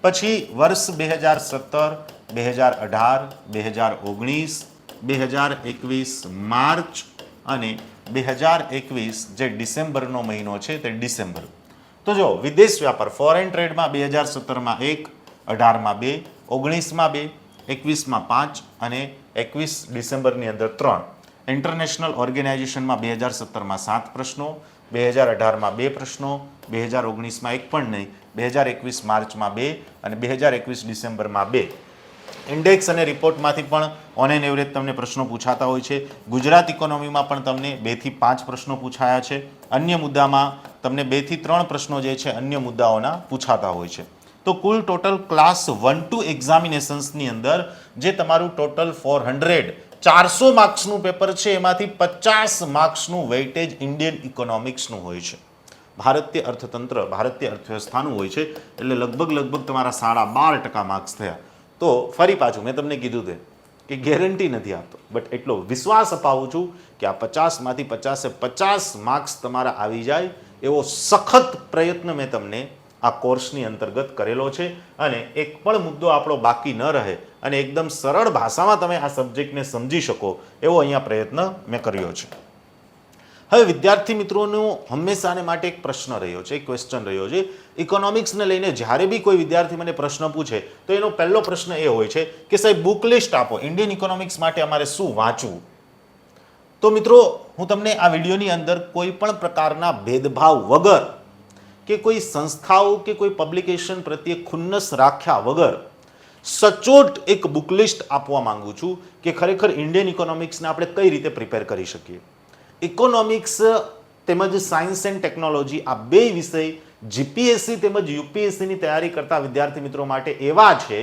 પછી વર્ષ 2017, 2018, 2019, 2021 માર્ચ અને 2021 જે ડિસેમ્બરનો મહિનો છે તે ડિસેમ્બર. તો જો વિદેશ વ્યાપાર ફોરેન ટ્રેડમાં 2017માં 1, 18માં 2, 19માં 2, 21માં 5 અને 21 ડિસેમ્બરની અંદર 3. ઇન્ટરનેશનલ ઓર્ગેનાઇઝેશનમાં 2017માં 7 પ્રશ્નો, 2018માં 2 પ્રશ્નો, 2019માં 1 પણ નહીં, 2021 માર્ચમાં 2 અને 2021 ડિસેમ્બરમાં 2. ઇન્ડેક્સ અને રિપોર્ટમાંથી પણ ઓન એન એવરેજ તમને પ્રશ્નો પૂછાતા હોય છે. ગુજરાત ઇકોનોમીમાં પણ તમને 2 થી 5 પ્રશ્નો પૂછાયા છે. અન્ય મુદ્દામાં તમને 2 થી 3 પ્રશ્નો જે છે અન્ય મુદ્દાઓના પૂછાતા હોય છે. તો કુલ ટોટલ ક્લાસ 1-2 એક્ઝામિનેશન્સની અંદર જે તમારું ટોટલ 400 માર્ક્સનું પેપર છે એમાંથી 50 માર્ક્સનું વેઇટેજ ઇન્ડિયન ઇકોનોમિક્સનું હોય છે. ભારતીય અર્થતંત્ર, ભારતીય અર્થવ્યવસ્થાનું હોય છે. એટલે લગભગ તમારા 12.5% માર્ક્સ થયા. તો ફરી પાછું મેં તમને કીધું કે ગેરંટી નથી આપતો, બટ એટલો વિશ્વાસ અપાવું છું કે આ 50માંથી 50 માર્ક્સ તમારા આવી જાય એવો સખત પ્રયત્ન મેં તમને આ કોર્સની અંતર્ગત કરેલો છે. અને એક પણ મુદ્દો આપણો બાકી ન રહે અને એકદમ સરળ ભાષામાં તમે આ સબ્જેક્ટને સમજી શકો એવો અહીંયા પ્રયત્ન મેં કર્યો છે. હવે વિદ્યાર્થી મિત્રોનો હંમેશાને માટે એક પ્રશ્ન રહ્યો છે, એક ક્વેશ્ચન રહ્યો છે. ઇકોનોમિક્સને લઈને જ્યારે બી કોઈ વિદ્યાર્થી મને પ્રશ્ન પૂછે તો એનો પહેલો પ્રશ્ન એ હોય છે કે સાહેબ બુક લિસ્ટ આપો, ઇન્ડિયન ઇકોનોમિક્સ માટે અમારે શું વાંચવું. તો મિત્રો હું તમને આ વિડીયોની અંદર કોઈ પણ પ્રકારના ભેદભાવ વગર કે કોઈ સંસ્થાઓ કે કોઈ પબ્લિકેશન પ્રત્યે ખુન્નસ રાખ્યા વગર સચોટ એક બુક લિસ્ટ આપવા માંગુ છું કે ખરેખર ઇન્ડિયન ઇકોનોમિક્સને આપણે કઈ રીતે પ્રિપેર કરી શકીએ. ઇકોનોમિક્સ તેમજ સાયન્સ એન્ડ ટેકનોલોજી આ બે વિષય જીપીએસસી તેમજ યુપીએસસીની તૈયારી કરતા વિદ્યાર્થી મિત્રો માટે એવા છે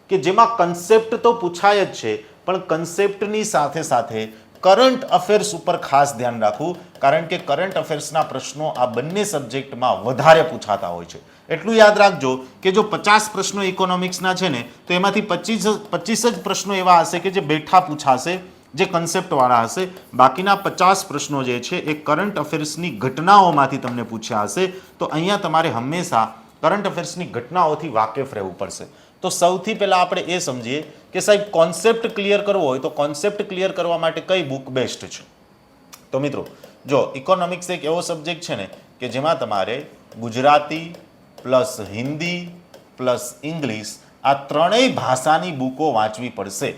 કે જેમાં કન્સેપ્ટ તો પૂછાય જ છે, પણ કન્સેપ્ટની સાથે સાથે કરંટ અફેર્સ ઉપર ખાસ ધ્યાન રાખવું, કારણ કે કરંટ અફેર્સના પ્રશ્નો આ બંને સબ્જેક્ટમાં વધારે પૂછાતા હોય છે. એટલું યાદ રાખજો કે જો 50 પ્રશ્નો ઇકોનોમિક્સના છે ને તો એમાંથી 25 જ પ્રશ્નો એવા હશે કે જે બેઠા પૂછાશે, જે કન્સેપ્ટવાળા હશે. બાકીના 50 પ્રશ્નો જે છે એ કરંટ અફેર્સની ઘટનાઓમાંથી તમને પૂછ્યા હશે. તો અહીંયા તમારે હંમેશા કરંટ અફેર્સની ઘટનાઓથી વાકેફ રહેવું પડશે. તો સૌથી પહેલાં આપણે એ સમજીએ કે સાહેબ કોન્સેપ્ટ ક્લિયર કરવો હોય તો કોન્સેપ્ટ ક્લિયર કરવા માટે કઈ બુક બેસ્ટ છે. તો મિત્રો જો ઇકોનોમિક્સ એક એવો સબ્જેક્ટ છે ને કે જેમાં તમારે Gujarati plus Hindi plus English આ ત્રણેય ભાષાની બુકો વાંચવી પડશે,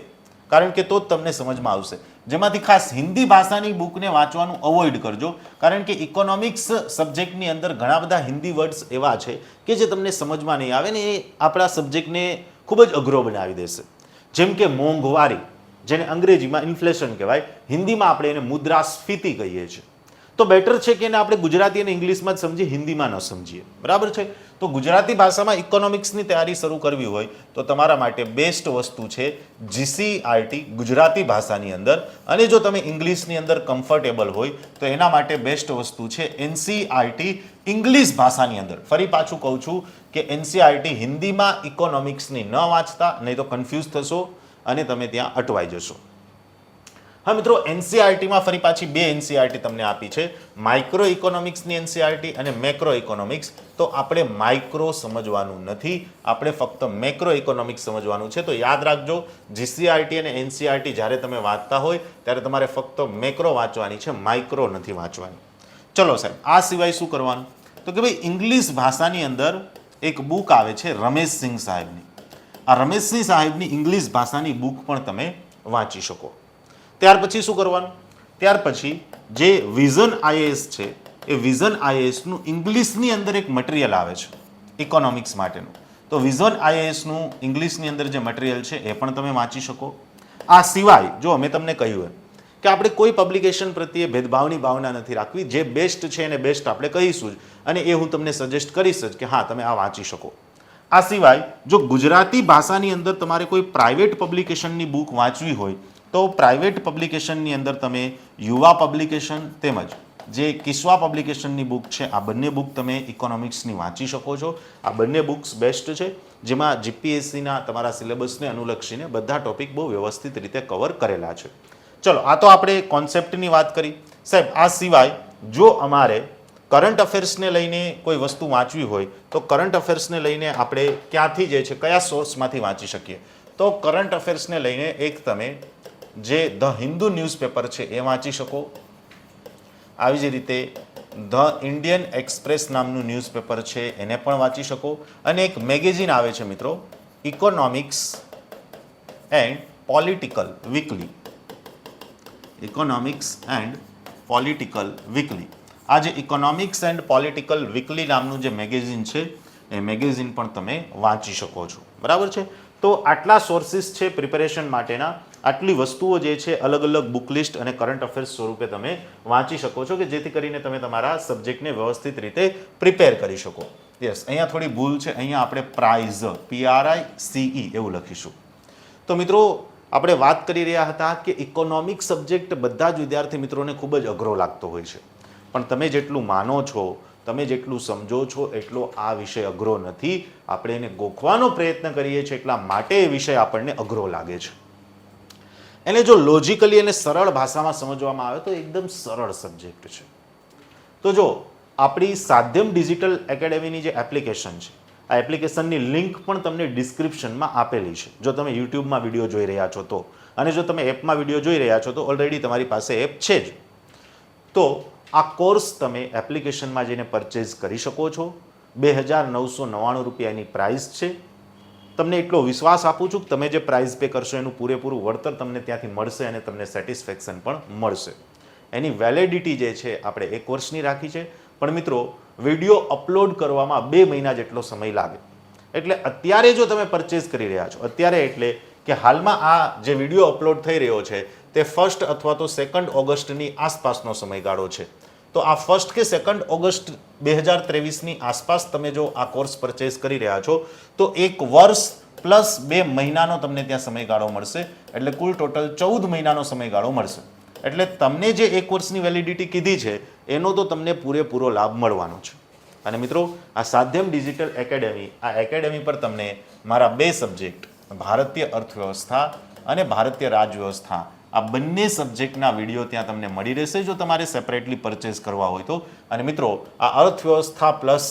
કારણ કે તો જ તમને સમજમાં આવશે. જેમાંથી ખાસ હિન્દી ભાષાની બુકને વાંચવાનું અવોઇડ કરજો, કારણ કે ઇકોનોમિક્સ સબ્જેક્ટની અંદર ઘણા બધા હિન્દી વર્ડ્સ એવા છે કે જે તમને સમજમાં નહીં આવે ને એ આપણા સબ્જેક્ટને ખૂબ જ અઘરો બનાવી દેશે. જેમ કે મોંઘવારી, જેને અંગ્રેજીમાં ઇન્ફ્લેશન કહેવાય, હિન્દીમાં આપણે એને મુદ્રાસ્ફીતિ કહીએ છીએ. તો બેટર છે કે એને આપણે ગુજરાતી અને ઇંગ્લિશમાં જ સમજીએ, હિન્દીમાં ન સમજીએ. બરાબર છે. તો ગુજરાતી ભાષામાં ઇકોનોમિક્સની તૈયારી શરૂ કરવી હોય તો તમારા માટે બેસ્ટ વસ્તુ છે જીસીઆરટી ગુજરાતી ભાષાની અંદર, અને જો તમે ઇંગ્લિશની અંદર કમ્ફર્ટેબલ હોય તો એના માટે બેસ્ટ વસ્તુ છે એનસીઆરટી ઇંગ્લિશ ભાષાની અંદર. ફરી પાછું કહું છું કે એનસીઆરટી હિન્દીમાં ઇકોનોમિક્સની ન વાંચતા, નહીં તો કન્ફ્યુઝ થશો અને તમે ત્યાં અટવાઈ જશો. હા મિત્રો, એનસીઆરટીમાં ફરી પાછી બે એનસીઆરટી તમને આપી છે, માઇક્રો ઇકોનોમિક્સની એનસીઆરટી અને મેક્રો ઇકોનોમિક્સ. તો આપણે માઇક્રો સમજવાનું નથી, આપણે ફક્ત મેક્રો ઇકોનોમિક્સ સમજવાનું છે. તો યાદ રાખજો, જીસીઆરટી અને એનસીઆરટી જ્યારે તમે વાંચતા હોય ત્યારે તમારે ફક્ત મેક્રો વાંચવાની છે, માઇક્રો નથી વાંચવાની. ચલો સાહેબ, આ સિવાય શું કરવાનું? તો કે ભાઈ ઇંગ્લિશ ભાષાની અંદર એક બુક આવે છે રમેશસિંહ સાહેબની. આ રમેશસિંહ સાહેબની ઇંગ્લિશ ભાષાની બુક પણ તમે વાંચી શકો. ત્યાર પછી શું કરવાનું? ત્યાર પછી જે વિઝન આઈએએસ છે એ વિઝન આઈએએસનું ઇંગ્લિશની અંદર એક મટીરિયલ આવે છે ઇકોનોમિક્સ માટેનું. તો વિઝન આઈએએસનું ઇંગ્લિશની અંદર જે મટીરિયલ છે એ પણ તમે વાંચી શકો. આ સિવાય જો મેં તમને કહ્યું કે આપણે કોઈ પબ્લિકેશન પ્રત્યે ભેદભાવની ભાવના નથી રાખવી, જે બેસ્ટ છે એને બેસ્ટ આપણે કહીશું જ, અને એ હું તમને સજેસ્ટ કરીશ જ કે હા તમે આ વાંચી શકો. આ સિવાય જો ગુજરાતી ભાષાની અંદર તમારે કોઈ પ્રાઇવેટ પબ્લિકેશનની બુક વાંચવી હોય તો પ્રાઇવેટ પબ્લિકેશનની અંદર તમે યુવા પબ્લિકેશન તેમજ જે કિસ્વા પબ્લિકેશનની બુક છે આ બંને બુક તમે ઇકોનોમિક્સની વાંચી શકો છો. આ બંને બુક્સ બેસ્ટ છે, જેમાં જીપીએસસીના તમારા સિલેબસને અનુલક્ષીને બધા ટોપિક બહુ વ્યવસ્થિત રીતે કવર કરેલા છે. ચલો, આ તો આપણે કોન્સેપ્ટની વાત કરી. સાહેબ આ સિવાય જો અમારે કરંટ અફેર્સને લઈને કોઈ વસ્તુ વાંચવી હોય તો કરંટ અફેર્સને લઈને આપણે ક્યાંથી જે છે કયા સોર્સમાંથી વાંચી શકીએ? તો કરંટ અફેર્સને લઈને એક તમે જે ધ હિન્દુ ન્યૂઝપેપર છે એ વાંચી શકો. આવી જ રીતે ધ ઇન્ડિયન એક્સપ્રેસ નામનું ન્યૂઝપેપર છે એને પણ વાંચી શકો. અને એક મેગેઝિન આવે છે મિત્રો, economics and political weekly. Economics and political weekly. આ જે ઇકોનોમિક્સ એન્ડ પોલિટિકલ વીકલી નામનું જે મેગેઝિન છે એ મેગેઝિન પણ તમે વાંચી શકો છો, બરાબર છે. તો આટલા સોર્સિસ છે પ્રિપેરેશન માટેના, આટલી વસ્તુઓ જે છે અલગ અલગ બુક લિસ્ટ અને કરંટ અફેર્સ સ્વરૂપે તમે વાંચી શકો છો કે જેથી કરીને તમે તમારા સબ્જેક્ટને વ્યવસ્થિત રીતે પ્રિપેર કરી શકો. યસ, અહીંયા થોડી ભૂલ છે, અહીંયા આપણે પ્રાઇઝ PRICE એવું લખીશું. તો મિત્રો આપણે વાત કરી રહ્યા હતા કે ઇકોનોમિક સબ્જેક્ટ બધા જ વિદ્યાર્થી મિત્રોને ખૂબ જ અઘરો લાગતો હોય છે, પણ તમે જેટલું માનો છો, તમે જેટલું સમજો છો એટલો આ વિષય અઘરો નથી. આપણે એને ગોખવાનો પ્રયત્ન કરીએ છીએ એટલા માટે એ વિષય આપણને અઘરો લાગે છે. એને જો લોજિકલી અને સરળ ભાષામાં સમજવામાં આવે તો એકદમ સરળ સબ્જેક્ટ છે. તો જો આપણી સાધ્યમ ડિજિટલ એકેડેમીની જે એપ્લિકેશન છે, આ એપ્લિકેશનની લિંક પણ તમને ડિસ્ક્રિપ્શનમાં આપેલી છે. જો તમે યુટ્યુબમાં વિડીયો જોઈ રહ્યા છો તો, અને જો તમે એપમાં વિડીયો જોઈ રહ્યા છો તો ઓલરેડી તમારી પાસે એપ છે જ. તો આ કોર્સ તમે એપ્લિકેશનમાં જઈને પરચેઝ કરી શકો છો. 2999 રૂપિયાની પ્રાઇસ છે. તમને એટલો વિશ્વાસ આપું છું કે તમે જે પ્રાઇસ પે કરશો એનું પૂરેપૂરું વળતર તમને ત્યાંથી મળશે અને તમને સેટિસ્ફેક્શન પણ મળશે. એની વેલિડિટી જે છે આપણે 1 વર્ષની રાખી છે, પણ મિત્રો વિડીયો અપલોડ કરવામાં 2 મહિના જેટલો સમય લાગે. એટલે અત્યારે જો તમે પરચેઝ કરી રહ્યા છો, અત્યારે એટલે કે હાલમાં આ જે વિડીયો અપલોડ થઈ રહ્યો છે તે 1 અથવા તો 2 ઓગસ્ટની આસપાસનો સમયગાળો છે. તો આ 1 કે 2 ઓગસ્ટ 2023ની આસપાસ તમે જો આ કોર્સ પરચેઝ કરી રહ્યા છો તો 1 વર્ષ પ્લસ 2 મહિનાનો તમને ત્યાં સમયગાળો મળશે. એટલે કુલ ટોટલ 14 મહિનાનો સમયગાળો મળશે. એટલે તમને જે 1 વર્ષની વેલિડિટી કીધી છે એનો તો તમને પૂરેપૂરો લાભ મળવાનો છે. અને મિત્રો આ સાધ્યમ ડિજિટલ એકેડેમી, આ એકેડેમી પર તમને મારા 2 સબ્જેક્ટ ભારતીય અર્થવ્યવસ્થા અને ભારતીય રાજવ્યવસ્થા, આ બંને સબ્જેક્ટના વિડીયો ત્યાં તમને મળી રહેશે જો તમારે સેપરેટલી પરચેઝ કરવા હોય તો. અને મિત્રો આ અર્થવ્યવસ્થા પ્લસ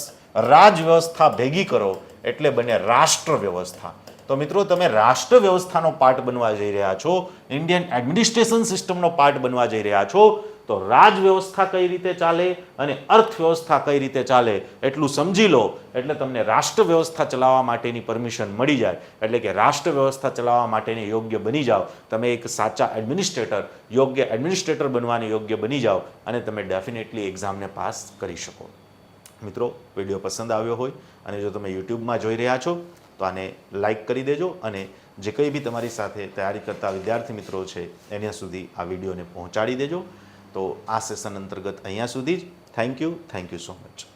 રાજવ્યવસ્થા ભેગી કરો એટલે બને રાષ્ટ્ર વ્યવસ્થા. તો મિત્રો તમે રાષ્ટ્ર વ્યવસ્થાનો પાર્ટ બનવા જઈ રહ્યા છો, ઇન્ડિયન એડમિનિસ્ટ્રેશન સિસ્ટમનો પાર્ટ બનવા જઈ રહ્યા છો, તો રાજ વ્યવસ્થા કઈ રીતે ચાલે અને અર્થવ્યવસ્થા કઈ રીતે ચાલે એટલું સમજી લો એટલે તમને રાષ્ટ્ર વ્યવસ્થા ચલાવવા માટેની પરમિશન મળી જાય. એટલે કે રાષ્ટ્ર વ્યવસ્થા ચલાવવા માટેને યોગ્ય બની જાઓ, તમે એક સાચા એડમિનિસ્ટ્રેટર, યોગ્ય એડમિનિસ્ટ્રેટર બનવાને યોગ્ય બની જાઓ અને તમે ડેફિનેટલી એક્ઝામને પાસ કરી શકો. મિત્રો વિડીયો પસંદ આવ્યો હોય અને જો તમે યુટ્યુબમાં જોઈ રહ્યા છો તો આને લાઈક કરી દેજો અને જે કંઈ બી તમારી સાથે તૈયારી કરતા વિદ્યાર્થી મિત્રો છે એના સુધી આ વિડીયોને પહોંચાડી દેજો. તો આ સેશન અંતર્ગત અહીંયા સુધી જ. Thank you so much.